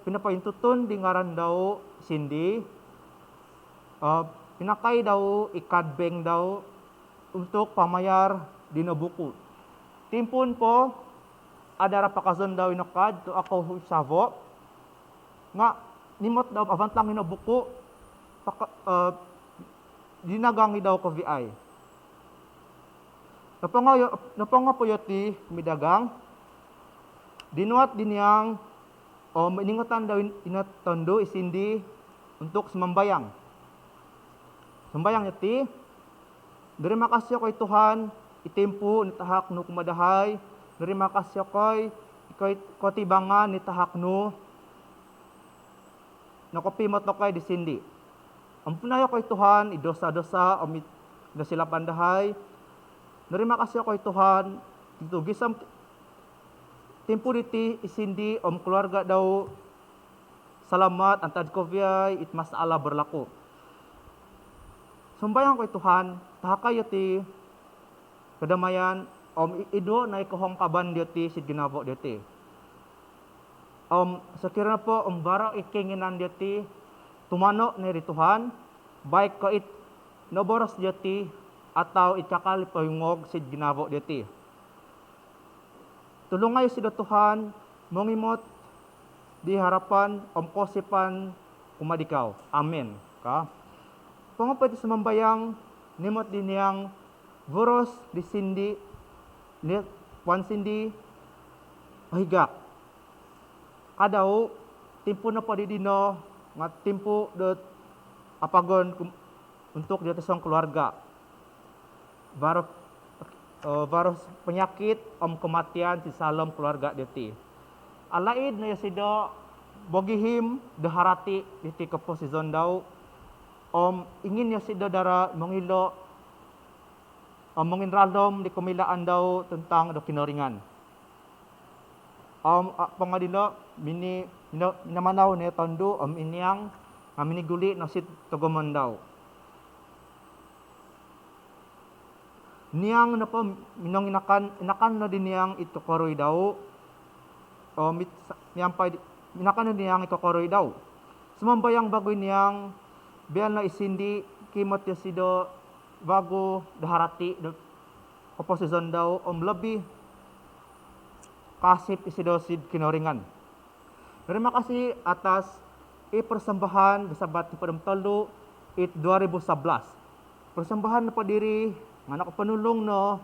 Pinapaintutun di ngaran daw Cindy, pinakay daw ikadbeng daw untuk pamayar dino buku. Timpun po, adara pakazon daw inokad, to ako savo, nga nimot daw avantang ino buku, dinagangi daw ko VI. Napangapuyoti midagang, dinuat din yang, iningotan daw inatondo isindi untuk sumambayang. Sumbayang iti, terima kasih ko'y Tuhan, itimpo ni tahak no kumadahay, terima kasih ko'y kotibangan ni tahak no, nakopimot no ko'y disindi. Ampunayo ko'y Tuhan, idosa-dosa, na sila pandahay, terima kasih ko'y Tuhan, dito gisam timpo diti isindi keluarga daw salamat antad ko viyay it masala berlaku. Sumbayang ko'y Tuhan, tahakayo ti kadamayan ido na ikohong kaban diti sid ginabo diti. Sakira po bara ikinginan diti tumano ni Tuhan, baik ko it noboros diti atau itakal payungog sid ginabo diti. Tulungayo si Tuhan mongimot di harapan kosipan kumadikaw. Amen. Ka? Pangapit sa mambayang nimot din niyang voros di sindi wan sindi mahigak. Kadaw timpo na pa di dino nga timpo dot apagon untuk di atas keluarga. Baros penyakit kematian si salam keluarga diti. Alaid na yasido bogihim deharati diti keposizon daw ingin yasido dara mongilo mongin ralom di kemilaan daw tentang do kinoringan. Pangadilo minamanaw ni tondo inyang miniguli na sit togoman daw. Niyang na po minong inakan na din niyang itokoroy daw minakan na niyang itokoroy daw. Sumambayang bagoy niyang biyan na isindi kimot yasido bago daharati oposisyon daw labi kasip isido sid kinoringan. Terima kasih atas persembahan besabat ti padam telu 2011. Persembahan na po diri nga nakapanulong no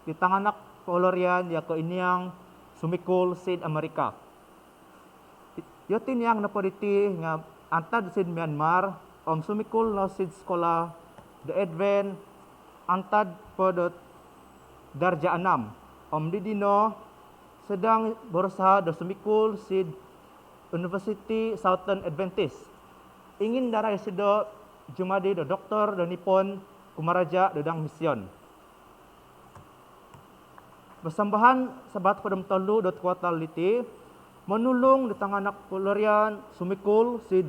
di tanganak koloryan ya ko inyang sumikol sid Amerika. Yotin yang napaditi nga antad sid Myanmar sumikol no sid sekolah the Advent antad podot darja 6 di dino sedang berusaha do sumikol sid University Southern Adventist. Ingin darah sido jumadi do doktor do nipon kumaraja do dang misyon. Bersambahan sabat padam telu dot kuatal liti menulung di tanganak pelarian sumikul sid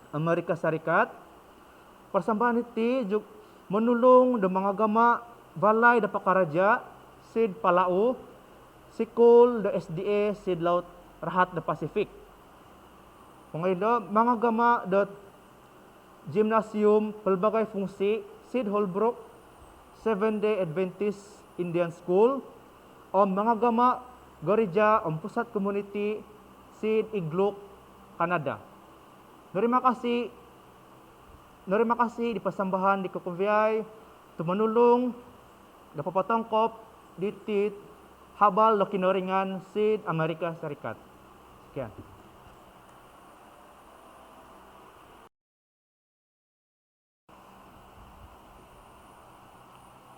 Amerika Serikat. Persambahan iti juk menulung do mangagama balai da pakaraja sid Palau sikul do SDA sid Laut Rahat da Pasifik. Pangaido mangagama dot gymnasium pelbagai fungsi sid Holbrook 7-day Adventist Indian School mangagama gereja pusat community sid Igluk Canada. Terima kasih di pasambahan di Kokobiyay tumanulong dapapatangkop ditit habal lo kinoringan sid Amerika Serikat. Sekian.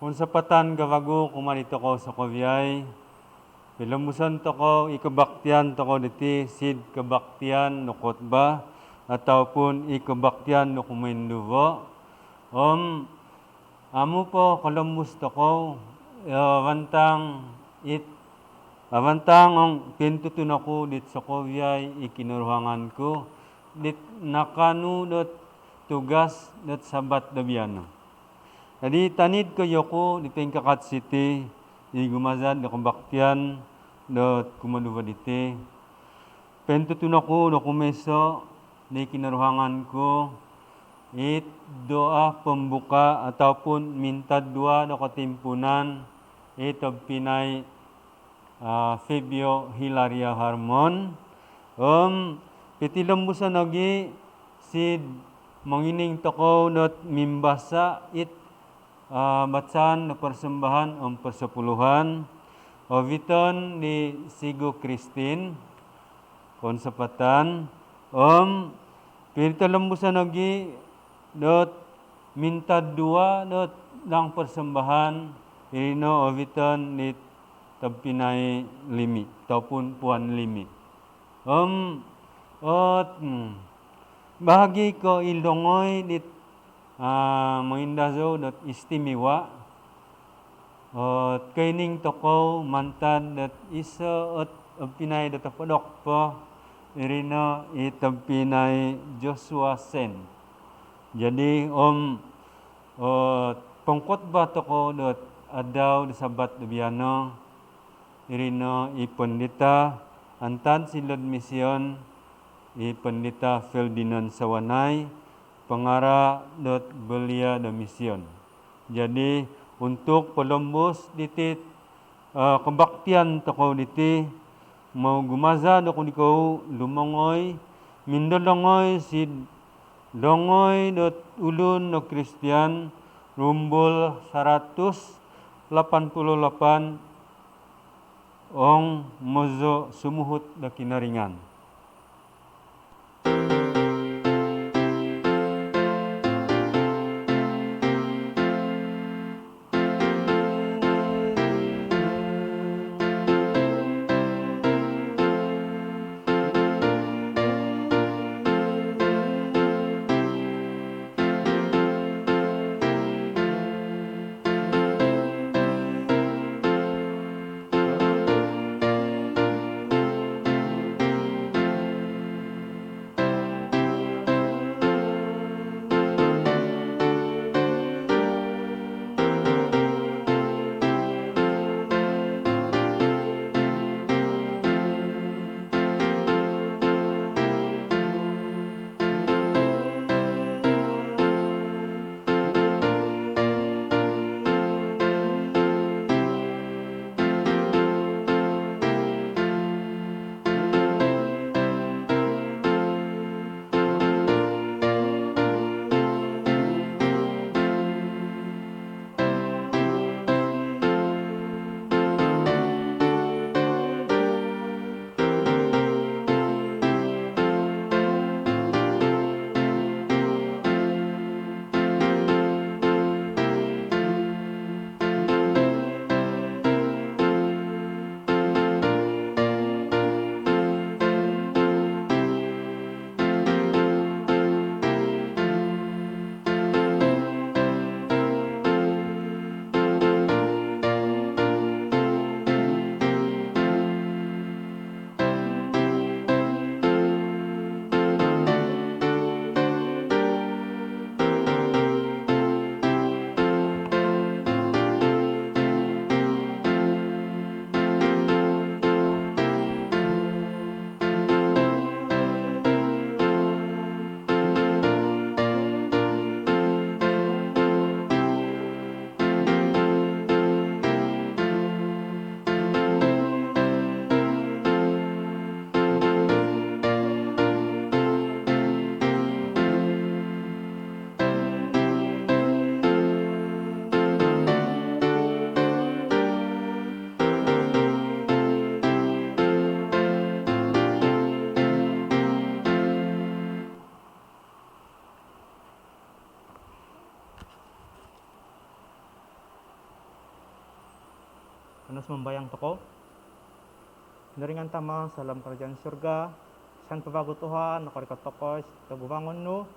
Kung sapatan gawago kumalito ko sa Kokobiyay, pilamusan to ko ikabaktian to ko diti sid kabaktian no kotba ataupun ikabaktian no kuminduwo. Amo po kalamus to ko Awantang ang pintutunan ako dit sa Kokobiyay ikinuruhangan ko dit nakanu dot tugas dot sabat dabiano. Jadi tanid ko yoko di Kakat City di gumazad na kumbaktian dot kumanuwa diti. Pintutunan ko no kumeso ni kinaruhangan ko it doa pembuka ataupun minta dua no katimpunan ito Pinay Fabio Hilaria Harmon pitilambusan nagi sid mangining toko not mimbasa it batsan na persembahan persepuluhan viton ni Sigo Christine konsepatan pitilambusan nagi dot minta dua dot lang persembahan irino oviton ni tampinay limi ataupun puan limi. Bahagi ko ilongoy dit mengindazo dot istimewa. Kaining toko mantan dat isa at pinay dat podok po irino itampinay Joshua Sen. Jadi pangkot ba toko dot adaw di sabat biano irino ipendeta antan silod misyon ipendeta Ferdinand Sawanay pengara dot belia da misyon. Jadi untuk pelembus ditit kebaktian toko diti mau gumaza doko diko lumongoy mindolongoy si dongoy dot ulun no Kristian rumbul 188 ong mozo sumuhut da kinaringan. Anas membayang toko. Naringan tama sa dalam kerajaan surga. San pabago Tuhan, nakarikat toko, kagubangon no.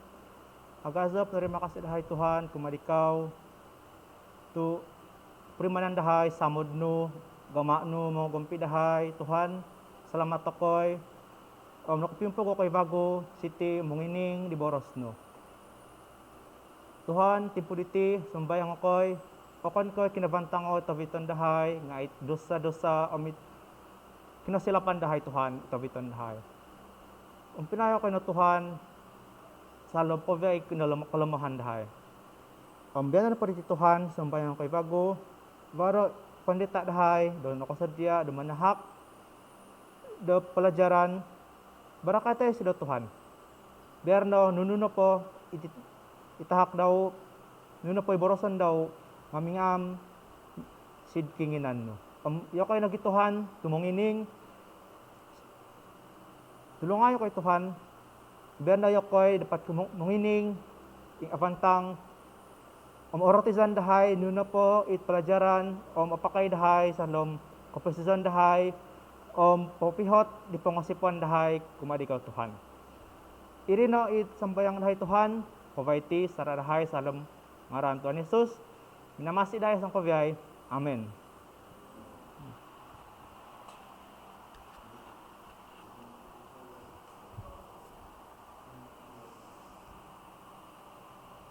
Agazap, narima kasih dahay Tuhan, kumadikaw. Tu primanan dahay, samod no, gama no, mga gumpi dahay. Tuhan, salamat tokoy. Nakapimpo ko kay bago, city, mungining, di boros no. Tuhan, timpo diti, sumbayang ako'y, pakon ko kinabantang o tabiton dahay, nga dosa-dosa, kinasilapan dahay Tuhan, tabiton dahay. Ang pinayo ko na Tuhan, sa loob po ay kalamahan dahay. Pambiyanan na pa rin Tuhan, sumbayang ako'y bago, baro pandita dahay, doon ako sadya, doon manahak, doon pelajaran, barakatay sila Tuhan. Biar no, nununo po, itahak daw, nuno po iborosan daw, mamingam, sid kinginan no. Yo kayo nagituhan, tumungining, tulungayo kay Tuhan, biar na yo koy dapat mungining, ing apantang, oratisan dahay nuna po it pelajaran apakay dahay salom komposisyon dahay popihot di pangasipuan dahay kumadikaw Tuhan. Irino it sambayang dahay Tuhan, pavaiti sara dahay salom ngaran Tuhan Yesus. Minamasi dahay sang pabiyay. Amen.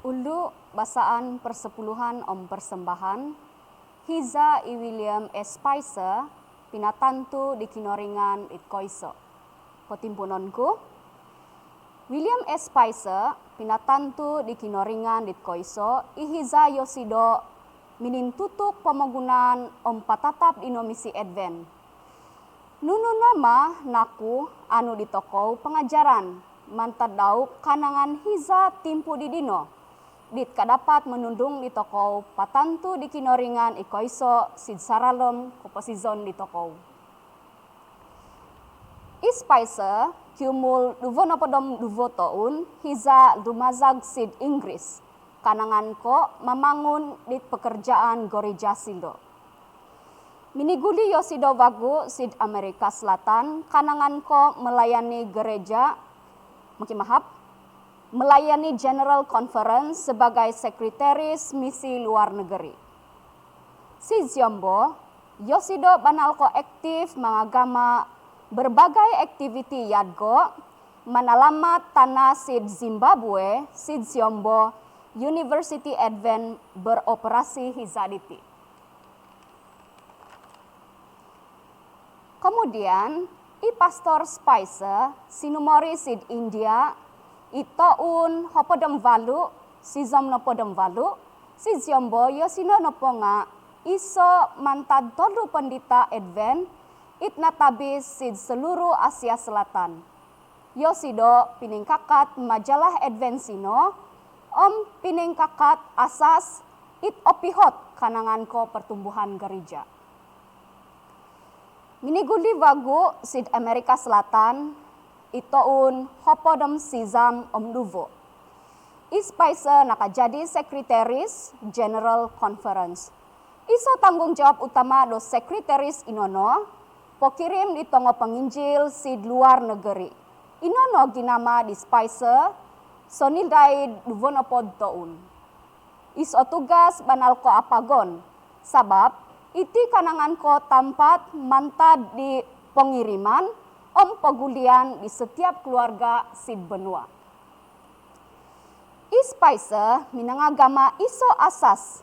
Ulu basaan persepuluhan persembahan, Hiza i William S. Spicer, pinatantu di kinoringan it koiso. Potimpunonku, William S. Spicer, pinatantu di kinoringan it koiso, ihiza yosido minintutuk pemagunaan patatap di nomisi Advent. Nunu nama naku anu di toko pengajaran, mantadau kanangan hiza timpu di dino. Dit kadapat menundung di toko patantu di kinoringan ikoiso sid saralom komposizon di toko. Ispicer kiumul duvonopodom duvotoun hiza lumazag sid Inggris. Kanangan ko mamangun di pekerjaan gereja sindo. Miniguli yosido wagu sid Amerika Selatan kanangan ko melayani gereja melayani General Conference sebagai sekretaris misi luar negeri. Si Ziombo, Yosido banalko aktif mengagama berbagai aktiviti yadgo, manalamat tanah sid Zimbabwe, si Ziombo, University Advent beroperasi hizaditi. Kemudian, Pastor Spicer, sinumori sid India, itoun hopodem valu, sizom nopodem valu, si Ziombo yosino noponga, iso mantad tolu pendita Advent, itnatabis sid seluruh Asia Selatan. Yosido piningkakat majalah Advent sino, piningkakat asas, it opihot kanangan ko pertumbuhan gereja. Miniguli wagu sid Amerika Selatan, itoun hopodem sizam omduvo. Ispicer nakajadi sekretaris General Conference. Iso tanggung jawab utama do sekretaris inono, pokirim di tongo penginjil sid luar negeri. Inono ginama di Spicer, sonildai duvonopod toun. Iso tugas banalko apagon, sabab iti kanangan ko tampat mantad di pengiriman, pegulian di setiap keluarga sid benua. Ispicer minangagama iso asas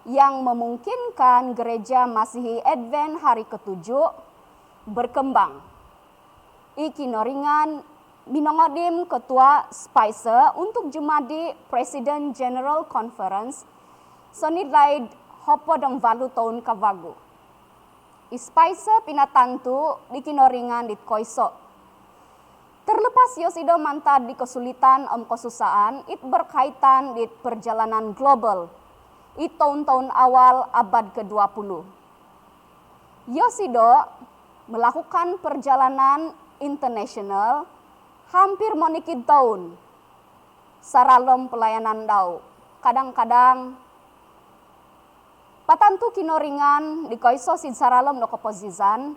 yang memungkinkan gereja Masihi Advent hari ke-7 berkembang. Iki noringan minongodim ketua Spicer untuk jemadi Presiden General Conference sonidlaid hopodong valu tahun kavagu. Ispicer pinatantu di kinoringan di koiso. Terlepas Yosido mantad di kesulitan kesusaan, it berkaitan di perjalanan global. It tahun-tahun awal abad ke-20. Yosido melakukan perjalanan internasional hampir monikid tahun. Saralom pelayanan dau. Kadang-kadang patantu kinoringan di koiso sid saralom no kopozizan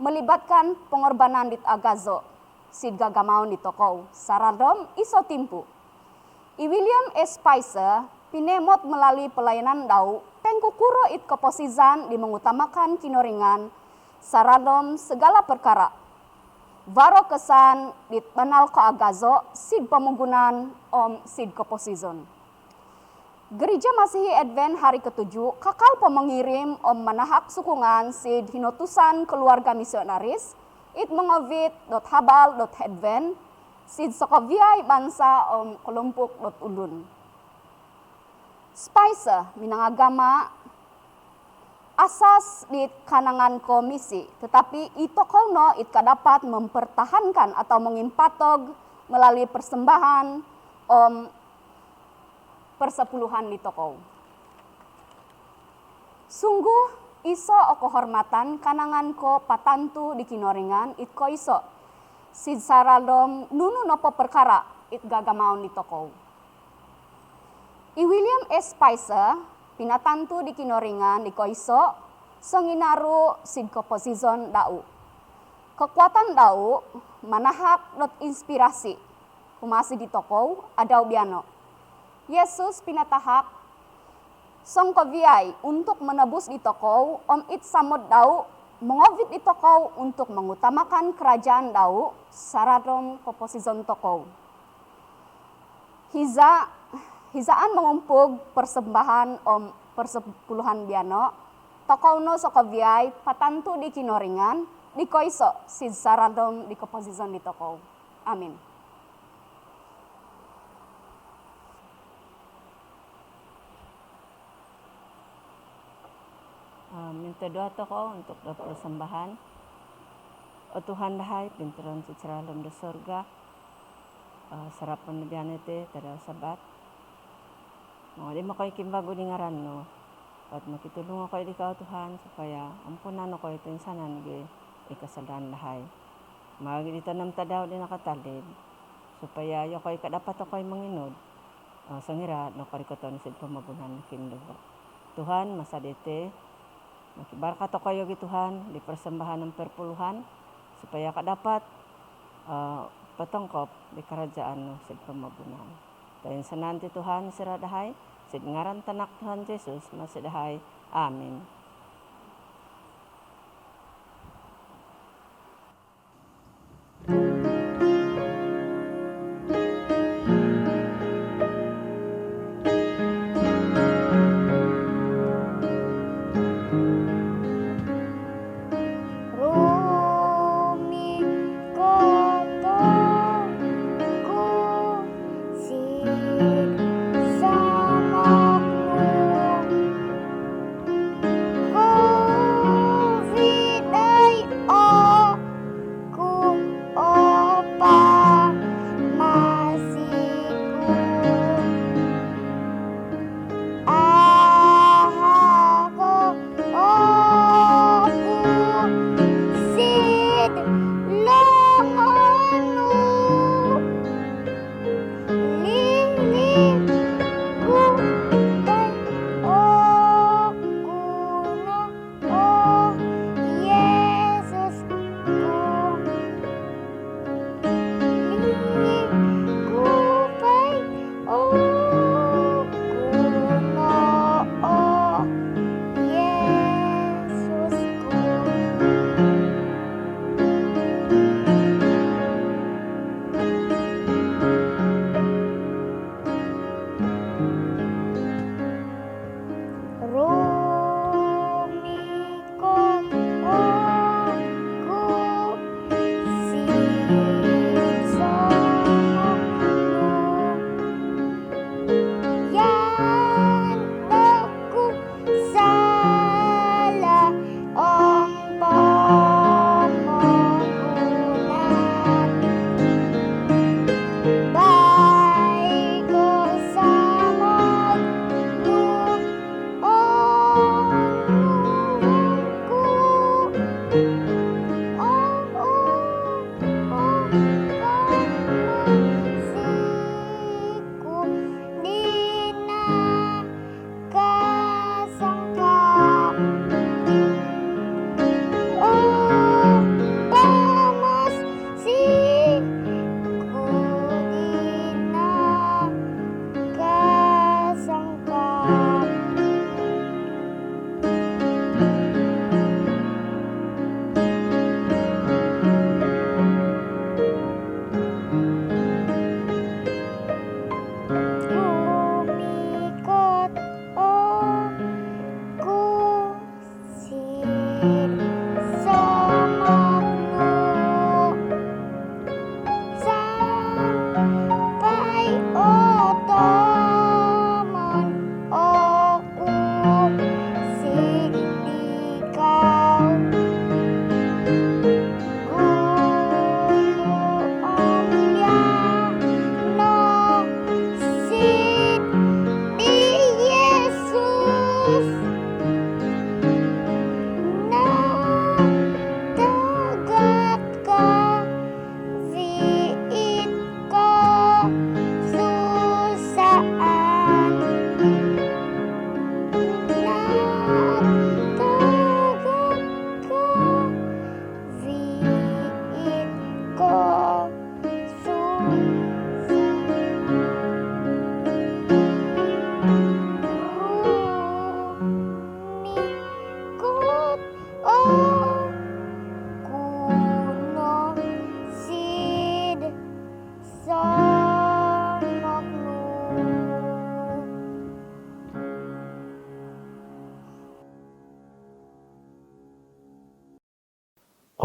melibatkan pengorbanan dit agazo sid gagamaon di tokow saralom iso timpu. I William S. Spicer pinemot melalui pelayanan dau pengkukuro it kopozizan di mengutamakan kinoringan saralom segala perkara. Varo kesan dit banal ko agazo sid pemunggunan sid kopozizon. Gereja Masihi Advent hari ke-7 kakal pemengirim manahak sukungan sid hinotusan keluarga misionaris it mengovit.habal.advent sid sokoviai bansa kelompok.ulun. Spicer minangagama asas di kanangan komisi, tetapi ito kono it kadapat mempertahankan atau mengimpatog melalui persembahan persepuluhan di tokow. Sungguh iso o kehormatan kanangan ko patantu di kinoringan it ko iso. Sid saralom nunu nopo perkara it gagamaon di tokow. I William S. Spicer, pinatantu di kinoringan di koiso, songinaru sid komposison dau. Kekuatan dau manahak dot inspirasi, kumasi di toko adau biano. Yesus pinatahak song koviai untuk menebus di toko it samud dau, mengobit di toko untuk mengutamakan kerajaan dau, saradom komposison toko. Hizaan mengumpul persembahan persepuluhan biano, tokauno sokoviai patantu di kinoringan, di koiso si saradom di komposison di toko. Amin. Minta doa toko untuk persembahan. O Tuhan dahai pinturan secara dalam di surga. Sarapan nabiyan iti tada sabat. Di makoy kimbago di ngaran no. At makitulong ako di ka Tuhan supaya ampunan ako ito insanan gi ikasalan dahay. Magdito nam tadaw di nakatalib supaya yo koy kadapat ako'y manginod. Sangira no karikoton sid pamabunan kindugo. Tuhan masadete makibarkat ako kayo Tuhan di persembahan ng perpuluhan supaya kadapat patangkop di kerajaan no sid pamabunan. Dayon sa nanti Tuhan siradahay sid ngaran tanak Tuhan Jesus masidahay. Amin.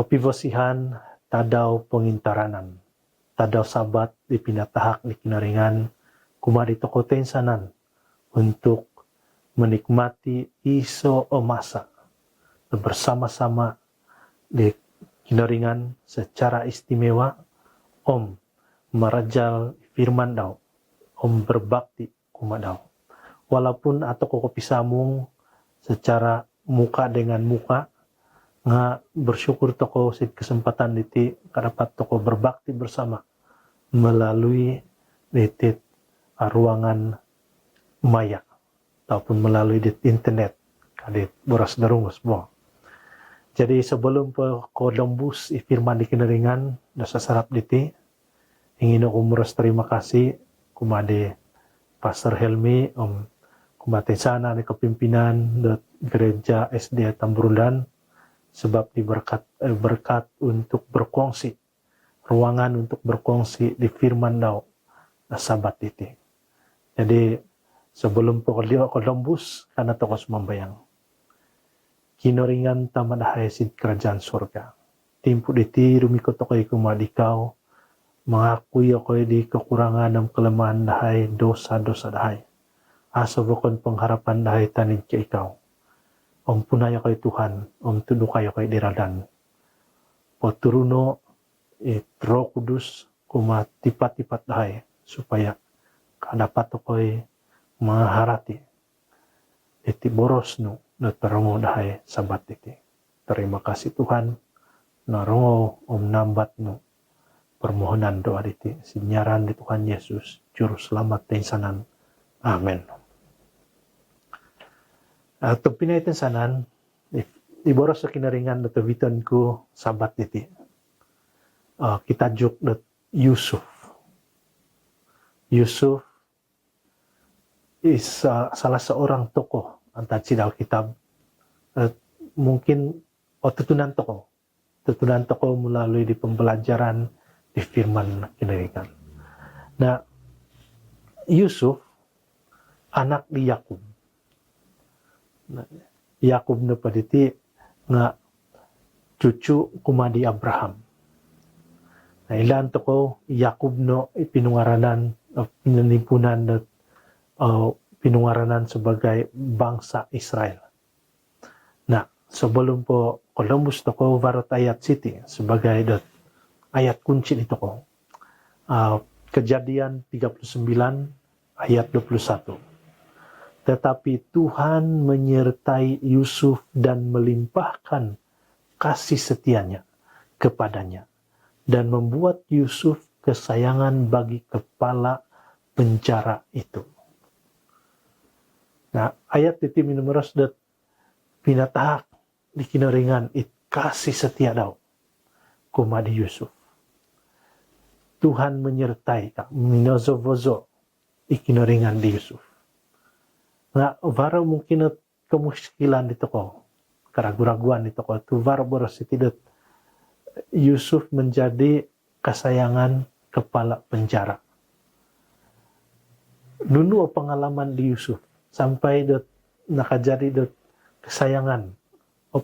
kopi bosihan tadaw pengintaranan. Tadaw sabat di pinatahak di kinaringan kumadi toko tensanan untuk menikmati iso omasa bersama-sama di kinaringan secara istimewa om merajal firman daw, om berbakti kumadaw. Walaupun atau kopi samung secara muka dengan muka, nga bersyukur toko si kesempatan diti kadapat toko berbakti bersama melalui ditit ruangan maya ataupun melalui dit internet kadit boras darungus bo. Jadi sebelum ko lembus firman di kinaringan dasa sarap diti ingin aku meras terima kasih kumade Pastor Helmi kumate sana di kepimpinan gereja SD Tamburulan sebab diberkat berkat untuk berkongsi ruangan untuk berkongsi di firman daw na sabat iti. Jadi sebelum kolembus karena tokos membayang kinoringan tamadahay sid kerajaan surga. Timpu iti rumikot ako'y kumadikaw mengakui ako'y di kekurangan ng kelemahan dahay dosa-dosa dahay. Asa bukon pengharapan dahay tanid ka ikaw. Om punaya kay Tuhan, om tudo kayo kay diradan. O turuno, Roh Kudus, kumatipat-tipat dahay, supaya kadapat ako'y mga harati. Iti boros no, natarango dahay sabat iti. Terima kasih Tuhan, narango om nambat no, permohonan doa iti. Sinyaran di Tuhan Yesus, Juru Selamat tensanan. Amen. Atau pinaitan sanan, di boros sa kinaringan na tawitan ko sabat iti. Kita juk na Yusuf. Yusuf is salah seorang tokoh antara si Alkitab. Mungkin tutunan tokoh melalui di pembelajaran di firman kinaringan. Nah, Yusuf anak di Yakub. Yakub na paditi nga cucu kumadi Abraham. Na ilan to ko Yakub no pinungaranan pinanipunan pinungaranan sebagai bangsa Israel. Nah, sebelum po Columbus to ko varot ayat city sebagai ayat kunci itu ko. Kejadian 39 ayat 21. Tetapi Tuhan menyertai Yusuf dan melimpahkan kasih setianya kepadanya dan membuat Yusuf kesayangan bagi kepala penjara itu. Nah, ayat itu minumeros dat pinatahak di kinaringan kasih setia daw kumadi Yusuf. Tuhan menyertai minozovozo ikinaringan di Yusuf. Nga, varo mungkin kemuskilan dito ko, keraguan-raguan dito ko, tu varo boros itidat Yusuf menjadi kesayangan kepala penjara. Dulu pengalaman di Yusuf, sampai nakajadi kesayangan,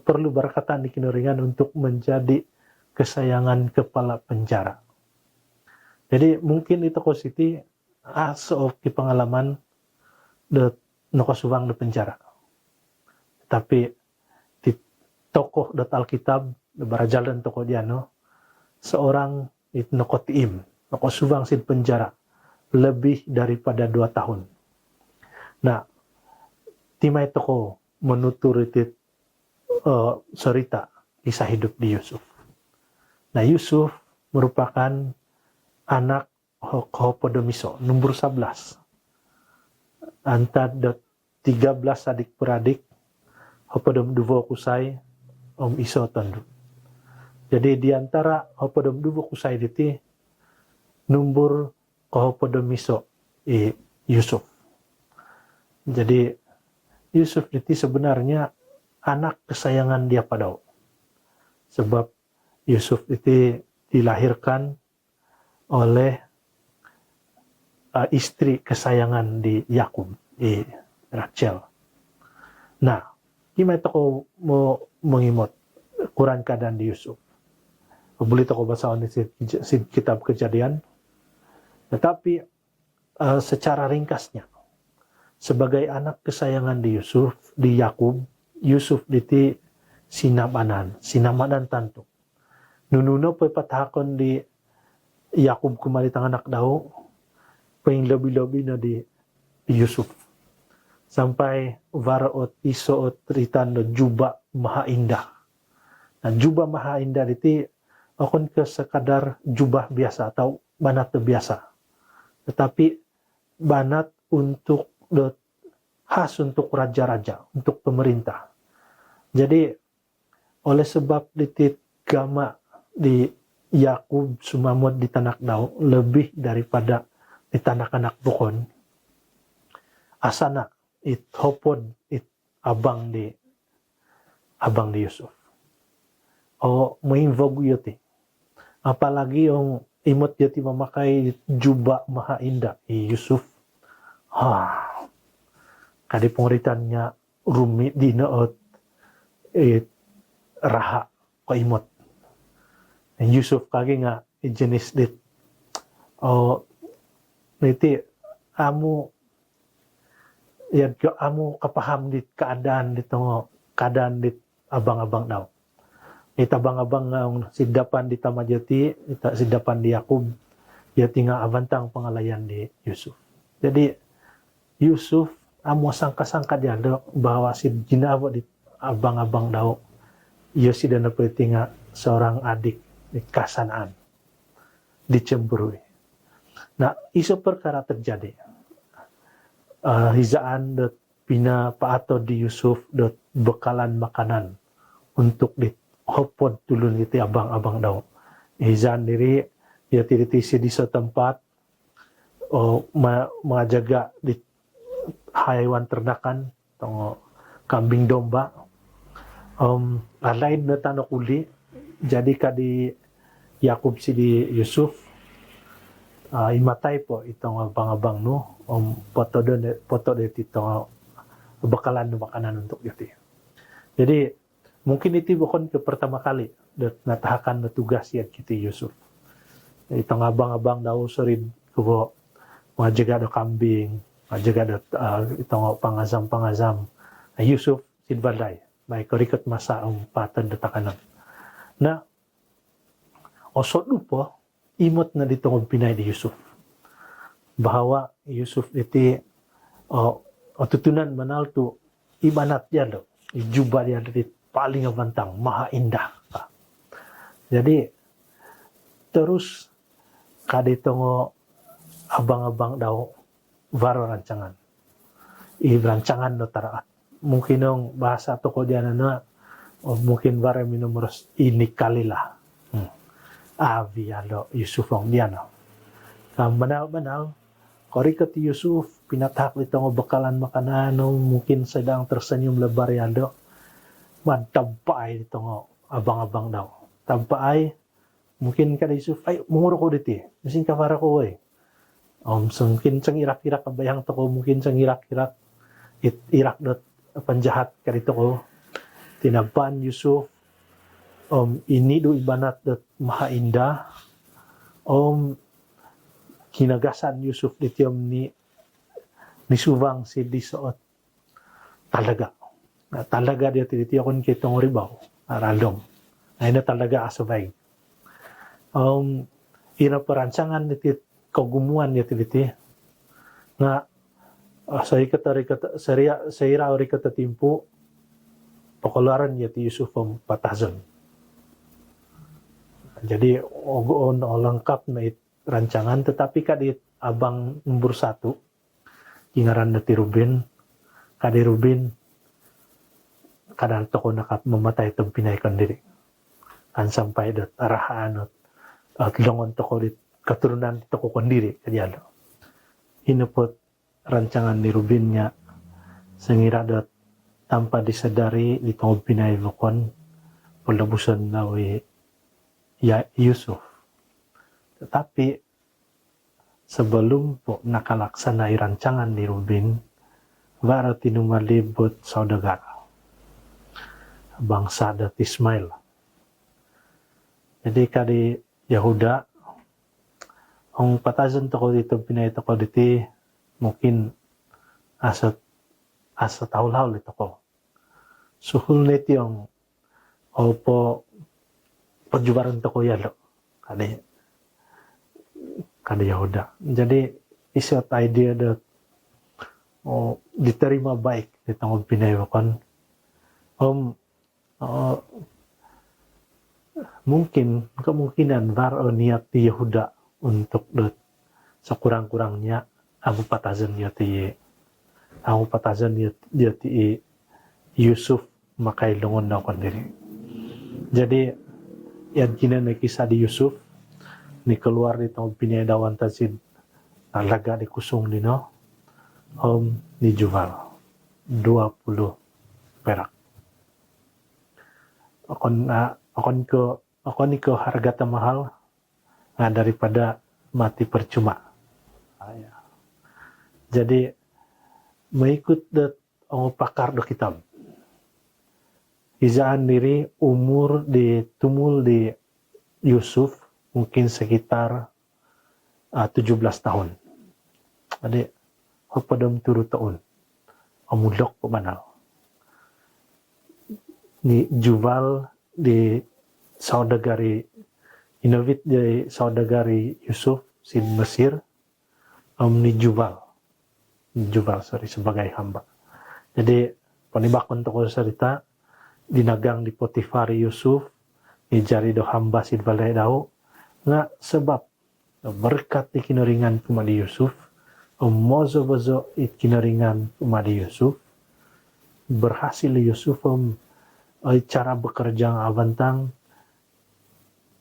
perlu berkatan di kinaringan untuk menjadi kesayangan kepala penjara. Jadi mungkin itu kositi asal di pengalaman nakasubang di penjara. Tapi di tokoh Alkitab, di barajalan tokoh dia seorang itu nakotiim, nakasubang di penjara lebih daripada 2 tahun. Nah, timai tokoh menutur itu cerita kisah hidup di Yusuf. Nah, Yusuf merupakan anak Hopodomiso, nomor 11. Antara 13 adik-beradik, Hopodom Duvo Kusai, Om Iso Tondu. Jadi di antara Hopodom Duvo Kusai itu, nomor Hopodom Iso Yusuf. Jadi Yusuf itu sebenarnya anak kesayangan dia padau. Sebab Yusuf itu dilahirkan oleh istri kesayangan di Yakub, Rachel. Nah, gimana ko mau mengimot kurang keadaan di Yusuf. Boleh toko basahan di kitab Kejadian. Tetapi secara ringkasnya, sebagai anak kesayangan di Yakub, Yusuf diti sinamanan tantu. Nununo pe patahakon di Yakub kumali tang anak daw, peng lebih-lebih na di Yusuf. Sampai varaot isoot ritan no jubah maha indah. Nah jubah maha indah diti akon ke sekadar jubah biasa atau banat biasa. Tetapi banat untuk khas untuk raja-raja, untuk pemerintah. Jadi oleh sebab diti gama di Yakub sumamot di tanak daw lebih daripada di tanak anak bukon. Asana it hopod it abang di Yusuf. O main-vogue yoti. Apalagi yung imot yoti memakai jubah maha indah Yusuf. Kadi penguritannya rumit di naot raha ko imot. Yusuf kagi nga jenis dit. Niti amu kapaham dit keadaan dit abang-abang daw. Ita abang-abang nga sidapan di Tamajati, ita sidapan di Yakub, yati nga avantang pangalayan di Yusuf. Jadi Yusuf amo sangka-sangka dia bahwa si ginawa di abang-abang daw, iyo si dana pwede nga seorang adik di kasanaan, dicemburui. Nah, iso perkara terjadi. Hizaan dot pina paato di Yusuf dot bekalan makanan untuk di hopod tulun iti abang-abang daw. Hizaan diri ya tiritisi di sa tempat o majaga di haywan ternakan tong kambing domba. Alain na tanok uli jadi kadi Yakub si di Yusuf imatay po itong abang-abang no foto dito itong bakalan na makanan untuk iti. Jadi mungkin itu bukan ke pertama kali natahakan na tugas yan kiti Yusuf. Itong abang-abang daw sorid kubo majaga do kambing, majaga do itong pangazam. Yusuf sidbalay may korikot masa patan datakanan. Na osot lupo imot na dito ng pinay di Yusuf. Bahwa Yusuf iti tutunan manal tu ibanat yan do. Ijuba dia dari paling abantang, maha indah. Jadi terus kadito ngo abang-abang daw varo rancangan. Rancangan no taraat. Mungkin ng bahasa toko diyan na o mungkin vare minumeros ini kalilah. Avi alo Yusuf ang diyan. Banal-banal korikot Yusuf pinatak dito ng bakalan makanan mungkin sedang tersenyum lebar yado. Tampay dito ng abang-abang daw. Tampay mungkin kada Yusuf ay munguro ko dito. Masin ka para ko eh. Mungkin sang irak-irak kabayang to ko mungkin sang irak-irak irak dot panjahat kadito ko. Tinaban Yusuf ini do ibanat dot maha indah. Kinagasan Yusuf dito ni subang si disoot talaga. Talaga dia titi akon kitong ribaw aralom. Ay na talaga asubay. Ina perancangan diti kagumuan dia titi na saya ori kata timpu pakolaran dia ti Yusuf patazon. Jadi ogoon o lengkap na rancangan tetapi kadit abang nomor 1 kingaran na ti Ruben kadi Ruben kadang toko nakap mematay itong pinay diri kan sampai dot arahan at longon toko dit keturunan toko kondiri kadialo hinupot rancangan ni Ruben nya sengira dot tanpa disadari di tong pinay lokon pulabusan nawi ya Yusuf. Tetapi sebelum po nakalaksanai rancangan ni Ruben, baru tinumalibot saudara bangsa dat Ismail. Jadi kadi Yahuda, ang patasan to ko dito, pinay to ko dito, mungkin asa taulaw ito ko. Suhul nito yung opo perjubaran to ko yalo. Kadi Yahuda. Jadi isot idea that diterima baik di tangog pinayawakan. Mungkin kemungkinan var niat ti Yahuda untuk sa kurang-kurangnya ang patazan niya ti Yusuf makailungon na kon diri. Jadi yan kina nakisa di Yusuf ni keluar di tangog pinayadawan tasid laga di kusung dino ni jual 20 perak. Akon ko harga mahal nga daripada mati percuma. Jadi mengikut ang pakar do kitab. Izaan diri umur tumul di Yusuf mungkin sekitar 17 tahun. Jadi padam turu tahun. Amulok pemanal. Ni jual di saudagari Inovit di saudagari Yusuf sin Mesir ni jual sebagai hamba. Jadi panibakon to ko sarita dinagang di Potifar Yusuf ni jari do hamba sin balay daw nga sebab berkat di kinaringan kumadi Yusuf mozo-bozo it kinaringan kumadi Yusuf berhasil Yusuf cara bekerja ng avantang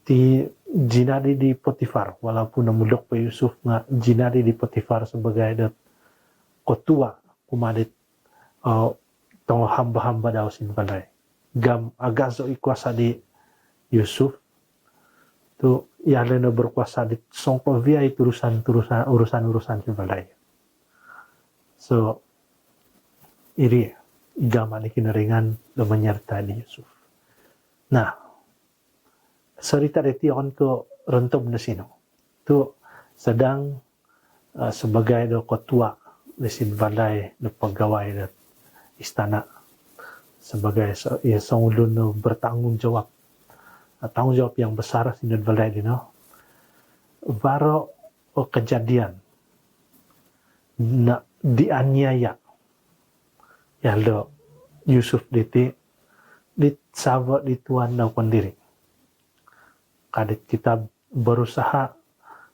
ti jinadi di Potifar walaupun namulok pa Yusuf nga jinadi di Potifar sebagai ketua kumadit tong hamba-hamba daw sin balay gam agazo ikuasa di Yusuf tu yale na berkuasa di songko via itu urusan sin balay. So iri gama ni kinaringan do menyertai di Yusuf. Nah, cerita deti on ko rentob na sino. Tu sedang sebagai do ketua di sin balay do pegawai do istana sebagai seorang ulun bertanggung jawab. Tanggung jawab yang besar sin balay dino. Baro kejadian na dianiaya yalo Yusuf diti sawa di tuan daw kondiri. Kadit kita berusaha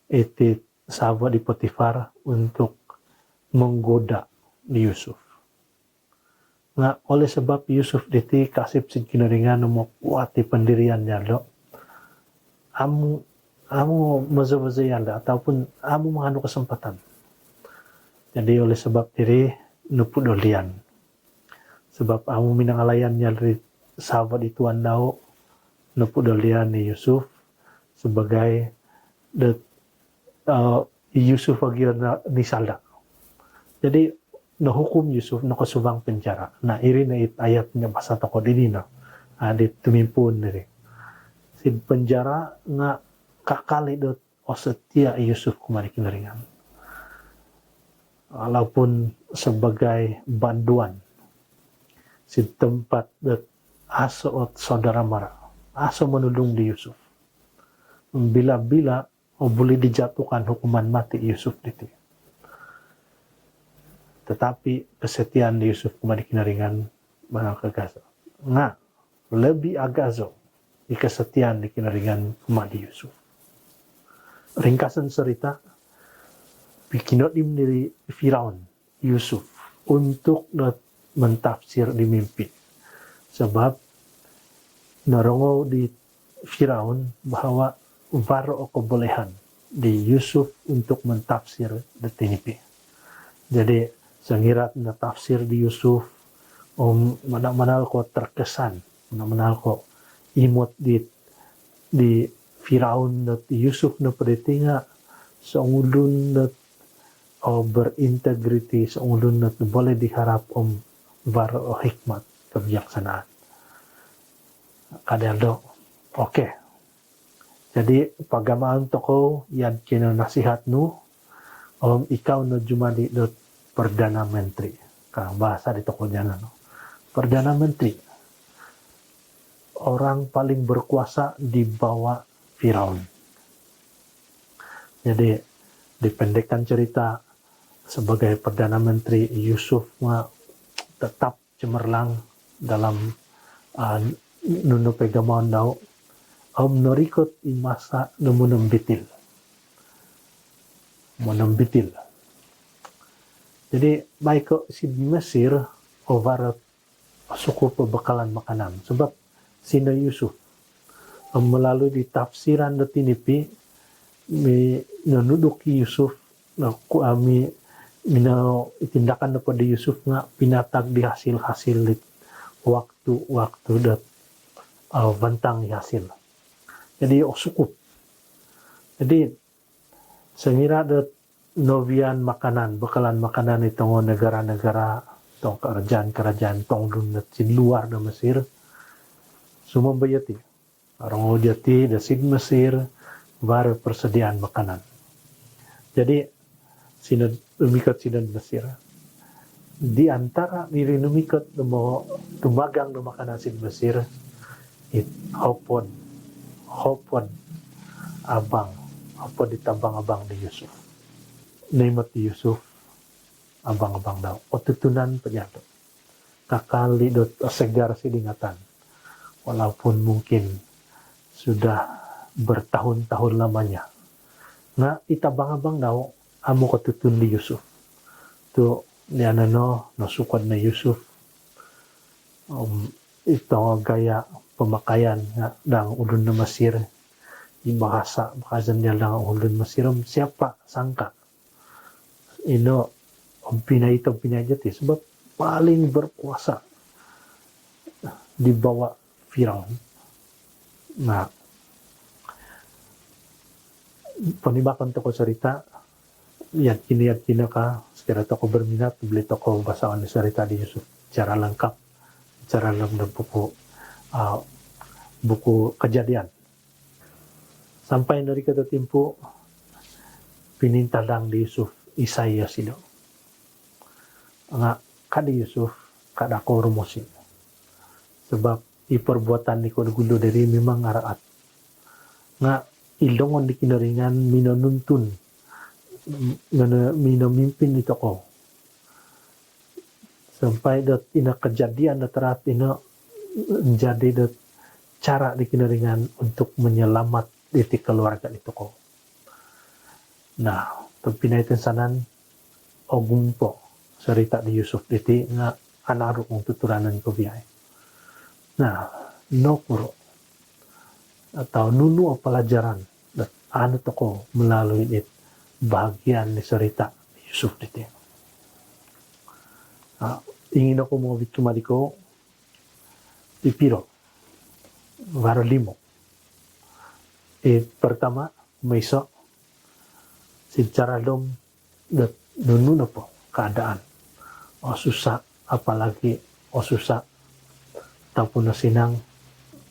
iti sawa di Potifar untuk menggoda di Yusuf. Nga oleh sebab Yusuf diti kasip sin kinaringan mo kuati pendirian yalo. Amu maza-maza yalo ataupun amu menganu kesempatan. Jadi oleh sebab diri nupu dolian. Sebab amu minangalayan nyari sahabat itu andau nupu dolian ni Yusuf sebagai Yusuf agira ni salda. Jadi nahukum Yusuf nakasubang penjara. Nah iri na ayatnya basa toko dini na adit tumimpun diri. Si penjara nga kakali setia Yusuf kumari kinaringan. Walaupun sebagai banduan si tempat aso saudara mara aso menulung di Yusuf bila-bila boleh dijatuhkan hukuman mati Yusuf itu tetapi kesetiaan di Yusuf kembali kinaringan mana kagazo nga lebih agazo di kesetiaan di kinaringan kembali Yusuf. Ringkasan cerita bikinodim dari Firaun Yusuf untuk mentafsir di mimpi. Sebab narongo di Firaun bahwa baro kebolehan di Yusuf untuk mentafsir di mimpi. Jadi sangirat na tafsir di Yusuf mana-mana ko terkesan, mana-mana ko imot di Firaun na Yusuf na peditinga sa ulun na berintegriti sa ulun na boleh diharap baro hikmat kebijaksanaan. Kadang oke. Jadi pagamaan toko yan kina nasihat nu ikaw no jumadi dot Perdana Menteri. Kang bahasa di toko jana no. Perdana Menteri. Orang paling berkuasa di bawah Firaun. Jadi dipendekkan cerita sebagai Perdana Menteri Yusuf tetap cemerlang dalam nunu pegamon dau norikot imasa numunum bitil. Bitil. Jadi baik si Mesir over suku pembekalan makanan sebab sina Yusuf melalui di tafsiran detinipi menuduki Yusuf kami tindakan daripada Yusuf pinatag di hasil waktu dat bantang hasil. Jadi cukup. Jadi sengira dat novian makanan, bekalan makanan itu negara-negara tong kerajaan tong dunat di luar da Mesir semua bayati. Orang jati da sid Mesir baru persediaan makanan. Jadi sinad lumikat sinad Mesir. Di antara niri lumikat mau tumagang do makanan sid Mesir hopon abang apa ditabang abang di Yusuf. Nemat di Yusuf abang-abang daw. Otutunan penyato. Kakali dot segar sidingatan. Walaupun mungkin sudah bertahun-tahun lamanya. Nah, itabang-abang daw amo ketutun di Yusuf. Tu niana no sukad na Yusuf. Ito gaya pemakaian dang ulun na Mesir. Bahasa niya lang ulun Mesir. Siapa sangka ino pinaitang pinajati sebab paling berkuasa di bawah Firaun. Nah, panibakan toko cerita yakin ka sekira toko berminat beli toko basaan cerita di Yusuf cara lengkap cara dalam buku kejadian sampai dari kata timpu pinintadang di Yusuf Isaiah sido nga kadi Yusuf kada ko rumusin sebab perbuatan ni ko gulo dari memang ngaraat nga ilongon di kinaringan minonuntun ngana minomimpin ito ko sampai dat ina kejadian dat ina menjadi dat cara di kinaringan untuk menyelamat di keluarga itu ko. Nah, pagpinaitan sanan ogumpo cerita di Yusuf diti nga anaro kong tuturanan ko biyay. Nah, no puro atau nunu o pelajaran dat ano to ko melalui it bahagian ni cerita di Yusuf diti. Ingin ako mga biktima di ko ipiro varo limo. Pertama, maiso secara dom dat nunu na po keadaan o susah apalagi o susah tapos na sinang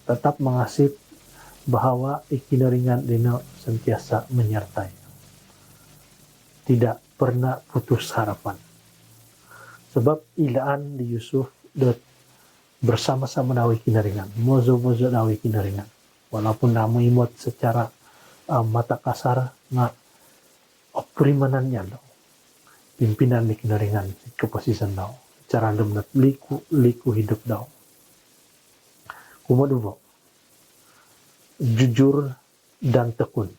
tetap mengasih bahwa ikinaringan dino sentiasa menyertai tidak pernah putus harapan sebab ilaan di Yusuf dat bersama-sama nawi kinaringan mozo-mozo nawi kinaringan walaupun namu imot secara mata kasar nga operimanannya daw pimpinan ni kinaringan keposisan daw cara demnat liku hidup daw kumadubo jujur dan tekun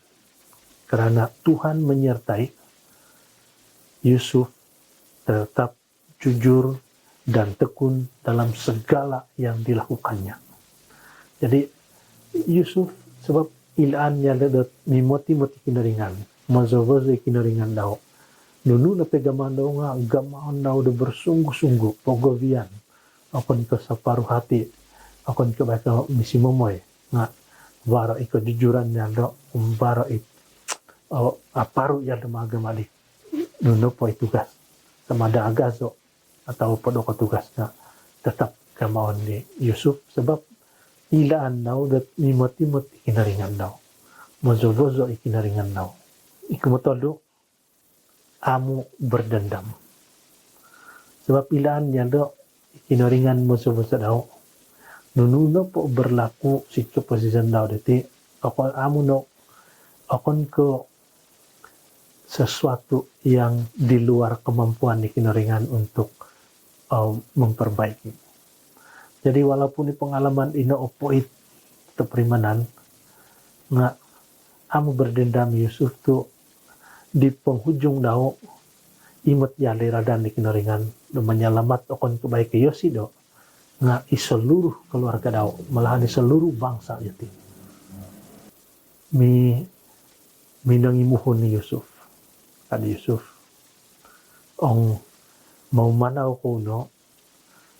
karena Tuhan menyertai Yusuf tetap jujur dan tekun dalam segala yang dilakukannya. Jadi Yusuf sebab ilaan niya dadat mimoti-moti kinaringan, mazovoze kinaringan daw. Nunu na pegaman daw nga, gamaan daw da bersungguh-sungguh, pogovian. Ako niko sa paruh hati, ako niko baika misimomoy, nga vara iko jujuran niya daw, vara paru ya da magamalik. Nunu po itugas, sama da agazo, atau pada tugas na tetap kamaon ni Yusuf sebab ilaan daw dat mimot-imot kinaringan daw mozo-mozo ikinaringan nau. Ikumotodo, amu berdendam. Sebab pilihan yang do ikinaringan mozo-mozo dau. Nununo po berlaku sikap posisi dau deti. Ako amu no, akon ke sesuatu yang di luar kemampuan ikinaringan untuk memperbaiki. Jadi walaupun di pengalaman ino opoit keprimanan, nga amu berdendam Yusuf tu di penghujung dao imut yali radan di kinaringan do menyelamat okon kebaik Yosi do nga seluruh keluarga dao malahan seluruh bangsa yati minangimuhon ni Yusuf adi Yusuf ong mau manau kuno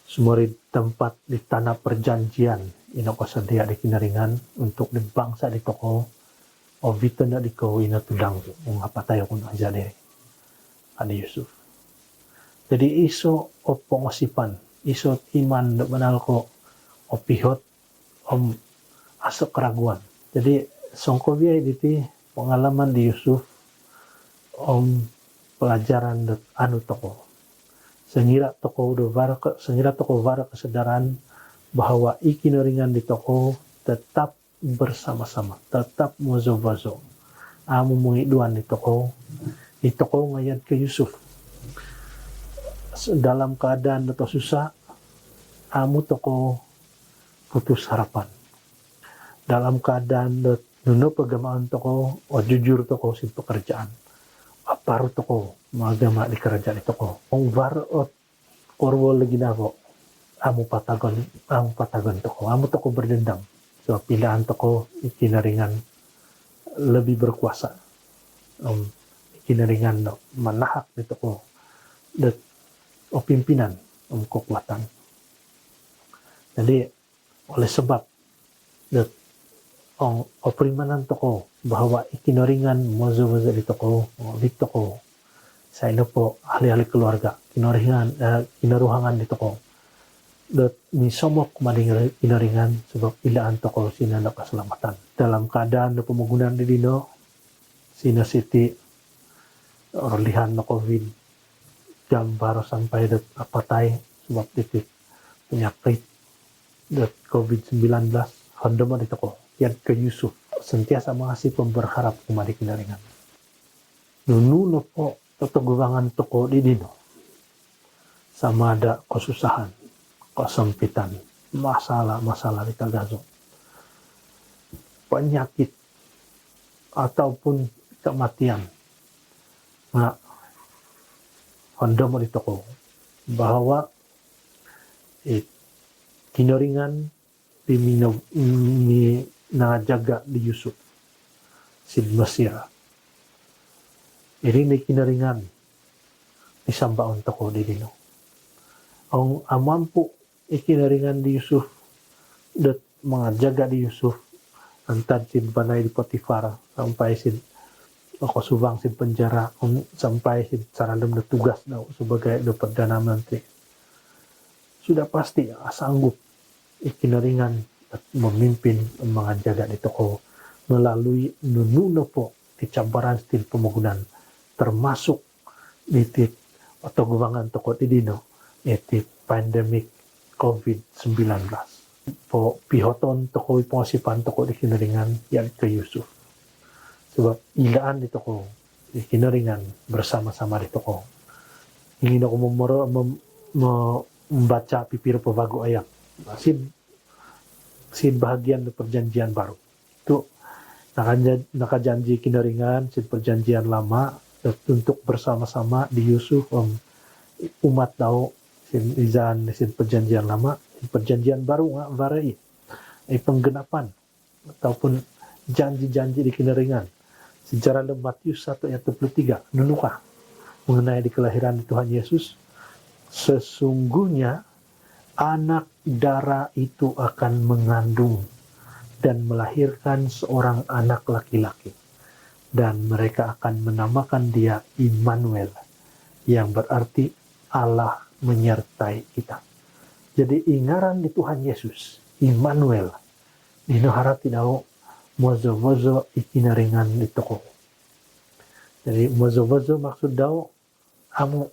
sumori tempat di tanah perjanjian ino ko sedia di kinaringan untuk di bangsa di toko o vito na di ko ina tudang ung apatayo kuno aja diri adi Yusuf. Jadi iso o pengosipan iso iman do banal ko o pihot om asok keraguan. Jadi songko biay diti pengalaman di Yusuf om pelajaran do anu toko. Sengira toko vara kesadaran bahwa ikinaringan di toko tetap bersama-sama, tetap mozo-mozo. Amu mengiduan di toko ngayan ke Yusuf. Dalam keadaan atau susah, amu toko putus harapan. Dalam keadaan nuno pegamaan toko, jujur toko sin pekerjaan. Aparu toko magama di kerajaan itu ko. Ong varot korwo lagi nako. Amu patagon toko. Amu toko berdendam. So pilihan toko ikinaringan lebih berkuasa. Ikinaringan manahak di toko. Dat pimpinan kekuatan. Jadi oleh sebab dat primanan toko bahwa ikinaringan mozo-mozo di toko saya ino po ahli-ahli keluarga kinaruhangan di toko dat misomok mading kinaringan sebab ilaan toko sinana keselamatan dalam keadaan do pemunggunan di dino sina siti orlihan no covid gambar sampai dat apatay sebab titik penyakit dat covid-19 handama di toko yan ke Yusuf sentiasa masih berharap kembali kinaringan. Nununo po tegurangan toko di dino sama ada kesusahan, kesempitan, masalah di kagazo, penyakit ataupun kematian. Nah, Honda mo di toko bahwa kinaringan najaga di Yusuf sid Mesir. Ini ni kinaringan isambaon toko di dino. Ang amampu ikinaringan di Yusuf dat mga di Yusuf antad sid banay di Potifar sampai sid ako subang sid penjara sampai sid saralem na tugas daw sebagai perdana menteri. Sudah pasti sanggup ikinaringan at memimpin ang mga jaga di toko melalui nununo po di cabaran stil pembangunan termasuk di atau gubangan toko di dino di pandemic COVID-19 po pihoton toko pengosipan toko di kinaringan yang ke Yusuf sebab ilaan di toko di kinaringan bersama-sama di toko ingin ako membaca pipir pevago ayat sin bahagian perjanjian baru itu nakajanji kinaringan sin perjanjian lama untuk bersama-sama di Yusuf umat tau sin izan sin perjanjian lama sin perjanjian baru nga varai penggenapan ataupun janji-janji di kinaringan sejarah Matius 1 ayat 23 nunukah mengenai di kelahiran Tuhan Yesus sesungguhnya anak darah itu akan mengandung dan melahirkan seorang anak laki-laki dan mereka akan menamakan dia Immanuel yang berarti Allah menyertai kita. Jadi ingaran di Tuhan Yesus Immanuel dino harap tidak mozo-mozo ikinaringan dito ko. Jadi mozo-mozo maksud daw amo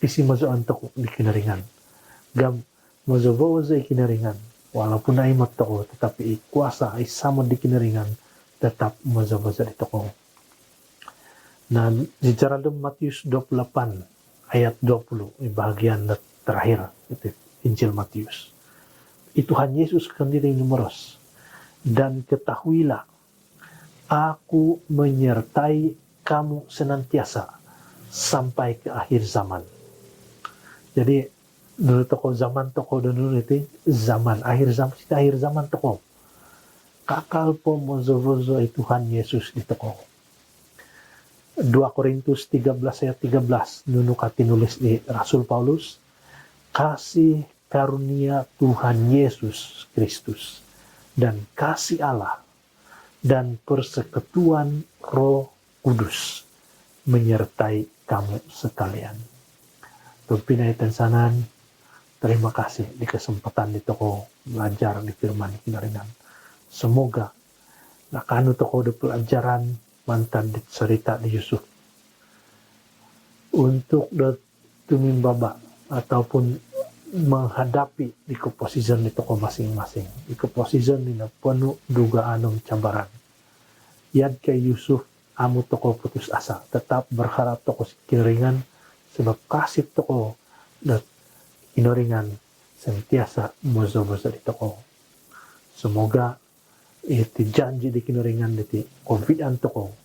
isi mozoan toko di kinaringan. Gam mozo-mozo ikinaringan. Walaupun na imot toko tetapi kuasa isamod di kinaringan tetap mozo-mozo dito ko. Nah, bicara dalam Matius 28 ayat 20, bagian terakhir itu Injil Matius. Tuhan Yesus sendiri numeros. Dan ketahuilah, aku menyertai kamu senantiasa sampai ke akhir zaman. Jadi, dulu toko zaman toko dulu itu zaman akhir zaman toko. Kakal po mozo-mozo Tuhan Yesus di toko. 2 Korintus 13 ayat 13 nunu nulis di Rasul Paulus, kasih karunia Tuhan Yesus Kristus dan kasih Allah dan persekutuan Roh Kudus menyertai kamu sekalian. Tumpinay tansanan, terima kasih di kesempatan di toko belajar di firman kinaringan. Semoga nakanu toko di pelajaran mantan cerita di Yusuf untuk tumimbaba ataupun menghadapi di keposisian di toko masing-masing, di keposisian di penuh dugaan cabaran. Yad ke Yusuf amu toko putus asa, tetap berharap toko kinaringan sebab kasih toko dan kinaringan sentiasa mozo-mozo di toko. Semoga itu janji di kinaringan di konfidan toko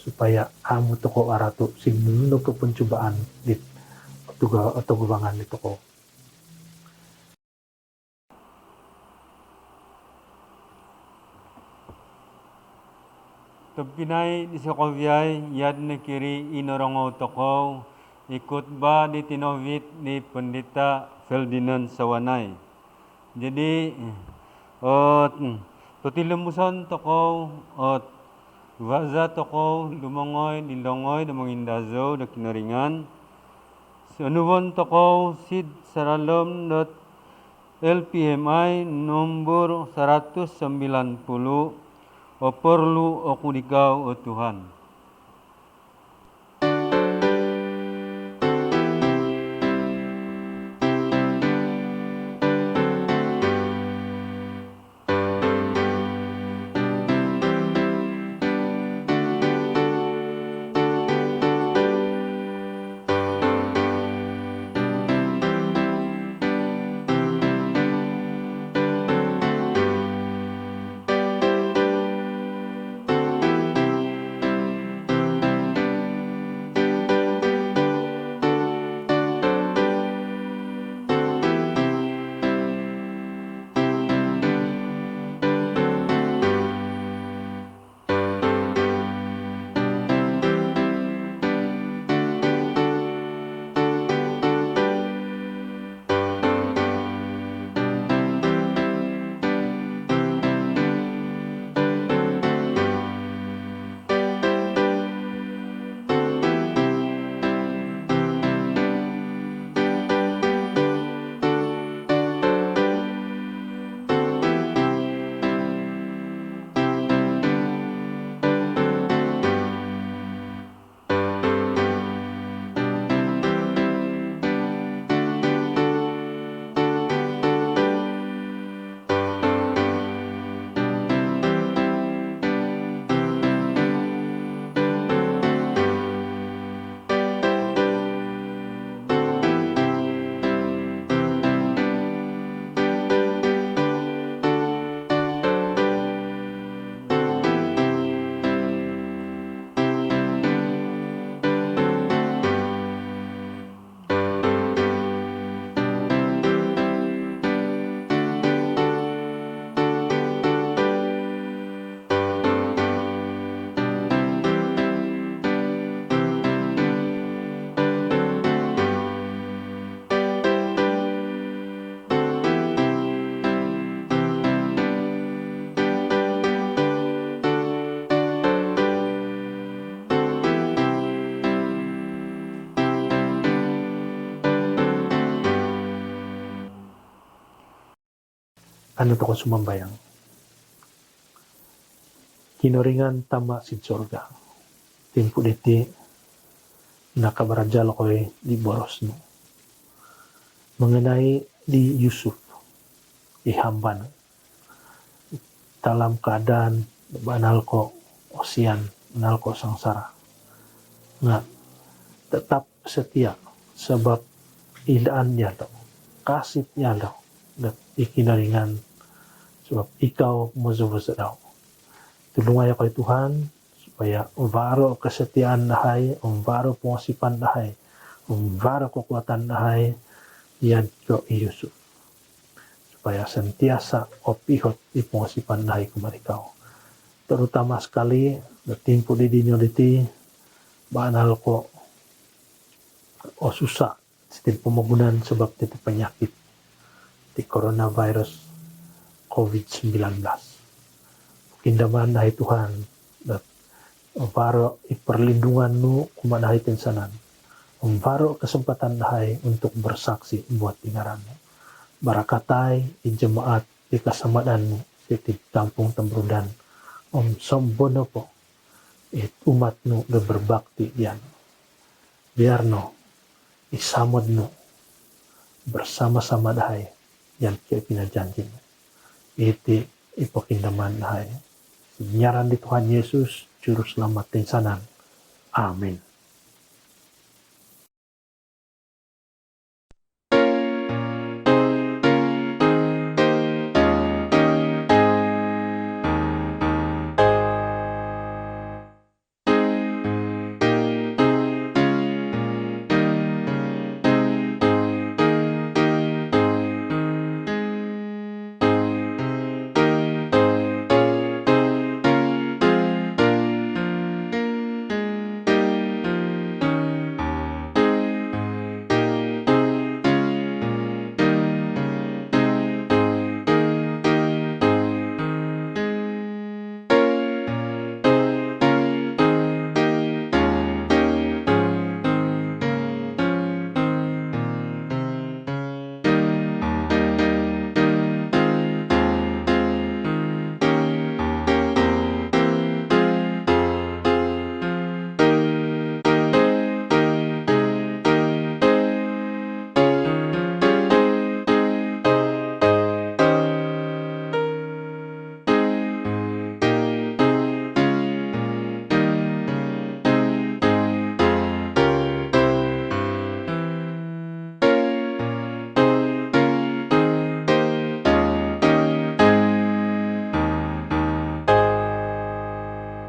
supaya amu toko aratu sing nunu ke pencobaan di atau gubangan di toko. Tupinay di Sokovyay, yad na kiri inorongo toko, ikut ba di tinovit ni Pendeta Ferdinand Sawanay. Jadi, tutilemusan toko, Vaza toko lumongoy nilongoy na mangindazo na kinaringan. Sanuwan toko sid saralom dot LPMI nomor 190 o perlu o kunikaw o Tuhan. Ano to ko sumambayang. kinoringan tama si surga. Timpo diti nakabarajal ko'y di boros no. Mengenai di Yusuf, ihamban dalam keadaan banal ko osian, banal ko sangsara. Nga, tetap setia sebab idaan niya daw, kasih niya daw, dat ikinaringan sebab ikaw mazubusa daw. Tulungan ako Tuhan supaya umbaro kesetiaan dahay, umbaro pengasipan dahay, umbaro kekuatan dahay, yan ko Yusuf. Supaya sentiasa opihot di pengasipan dahay kumarikaw. Terutama sekali, timpo di dinyo diti, banal ko o susah setiap pemagunan sebab itu penyakit di coronavirus COVID-19. Kindaman dahi Tuhan dat umparo perlindungan nu kumadahi pensanan. Umparo kesempatan dahi untuk bersaksi buat tinggaranmu. Barakatai di jemaat di kasamadanmu di kampung Tembrudan. Sombono po umat nu berbakti yan. Biar no isamod no bersama-sama dahay yan kaya pinajanjin. Iti ipakindaman dahay. Sinyaran di Tuhan Yesus, Juru Selamat Tinsanan. Amin.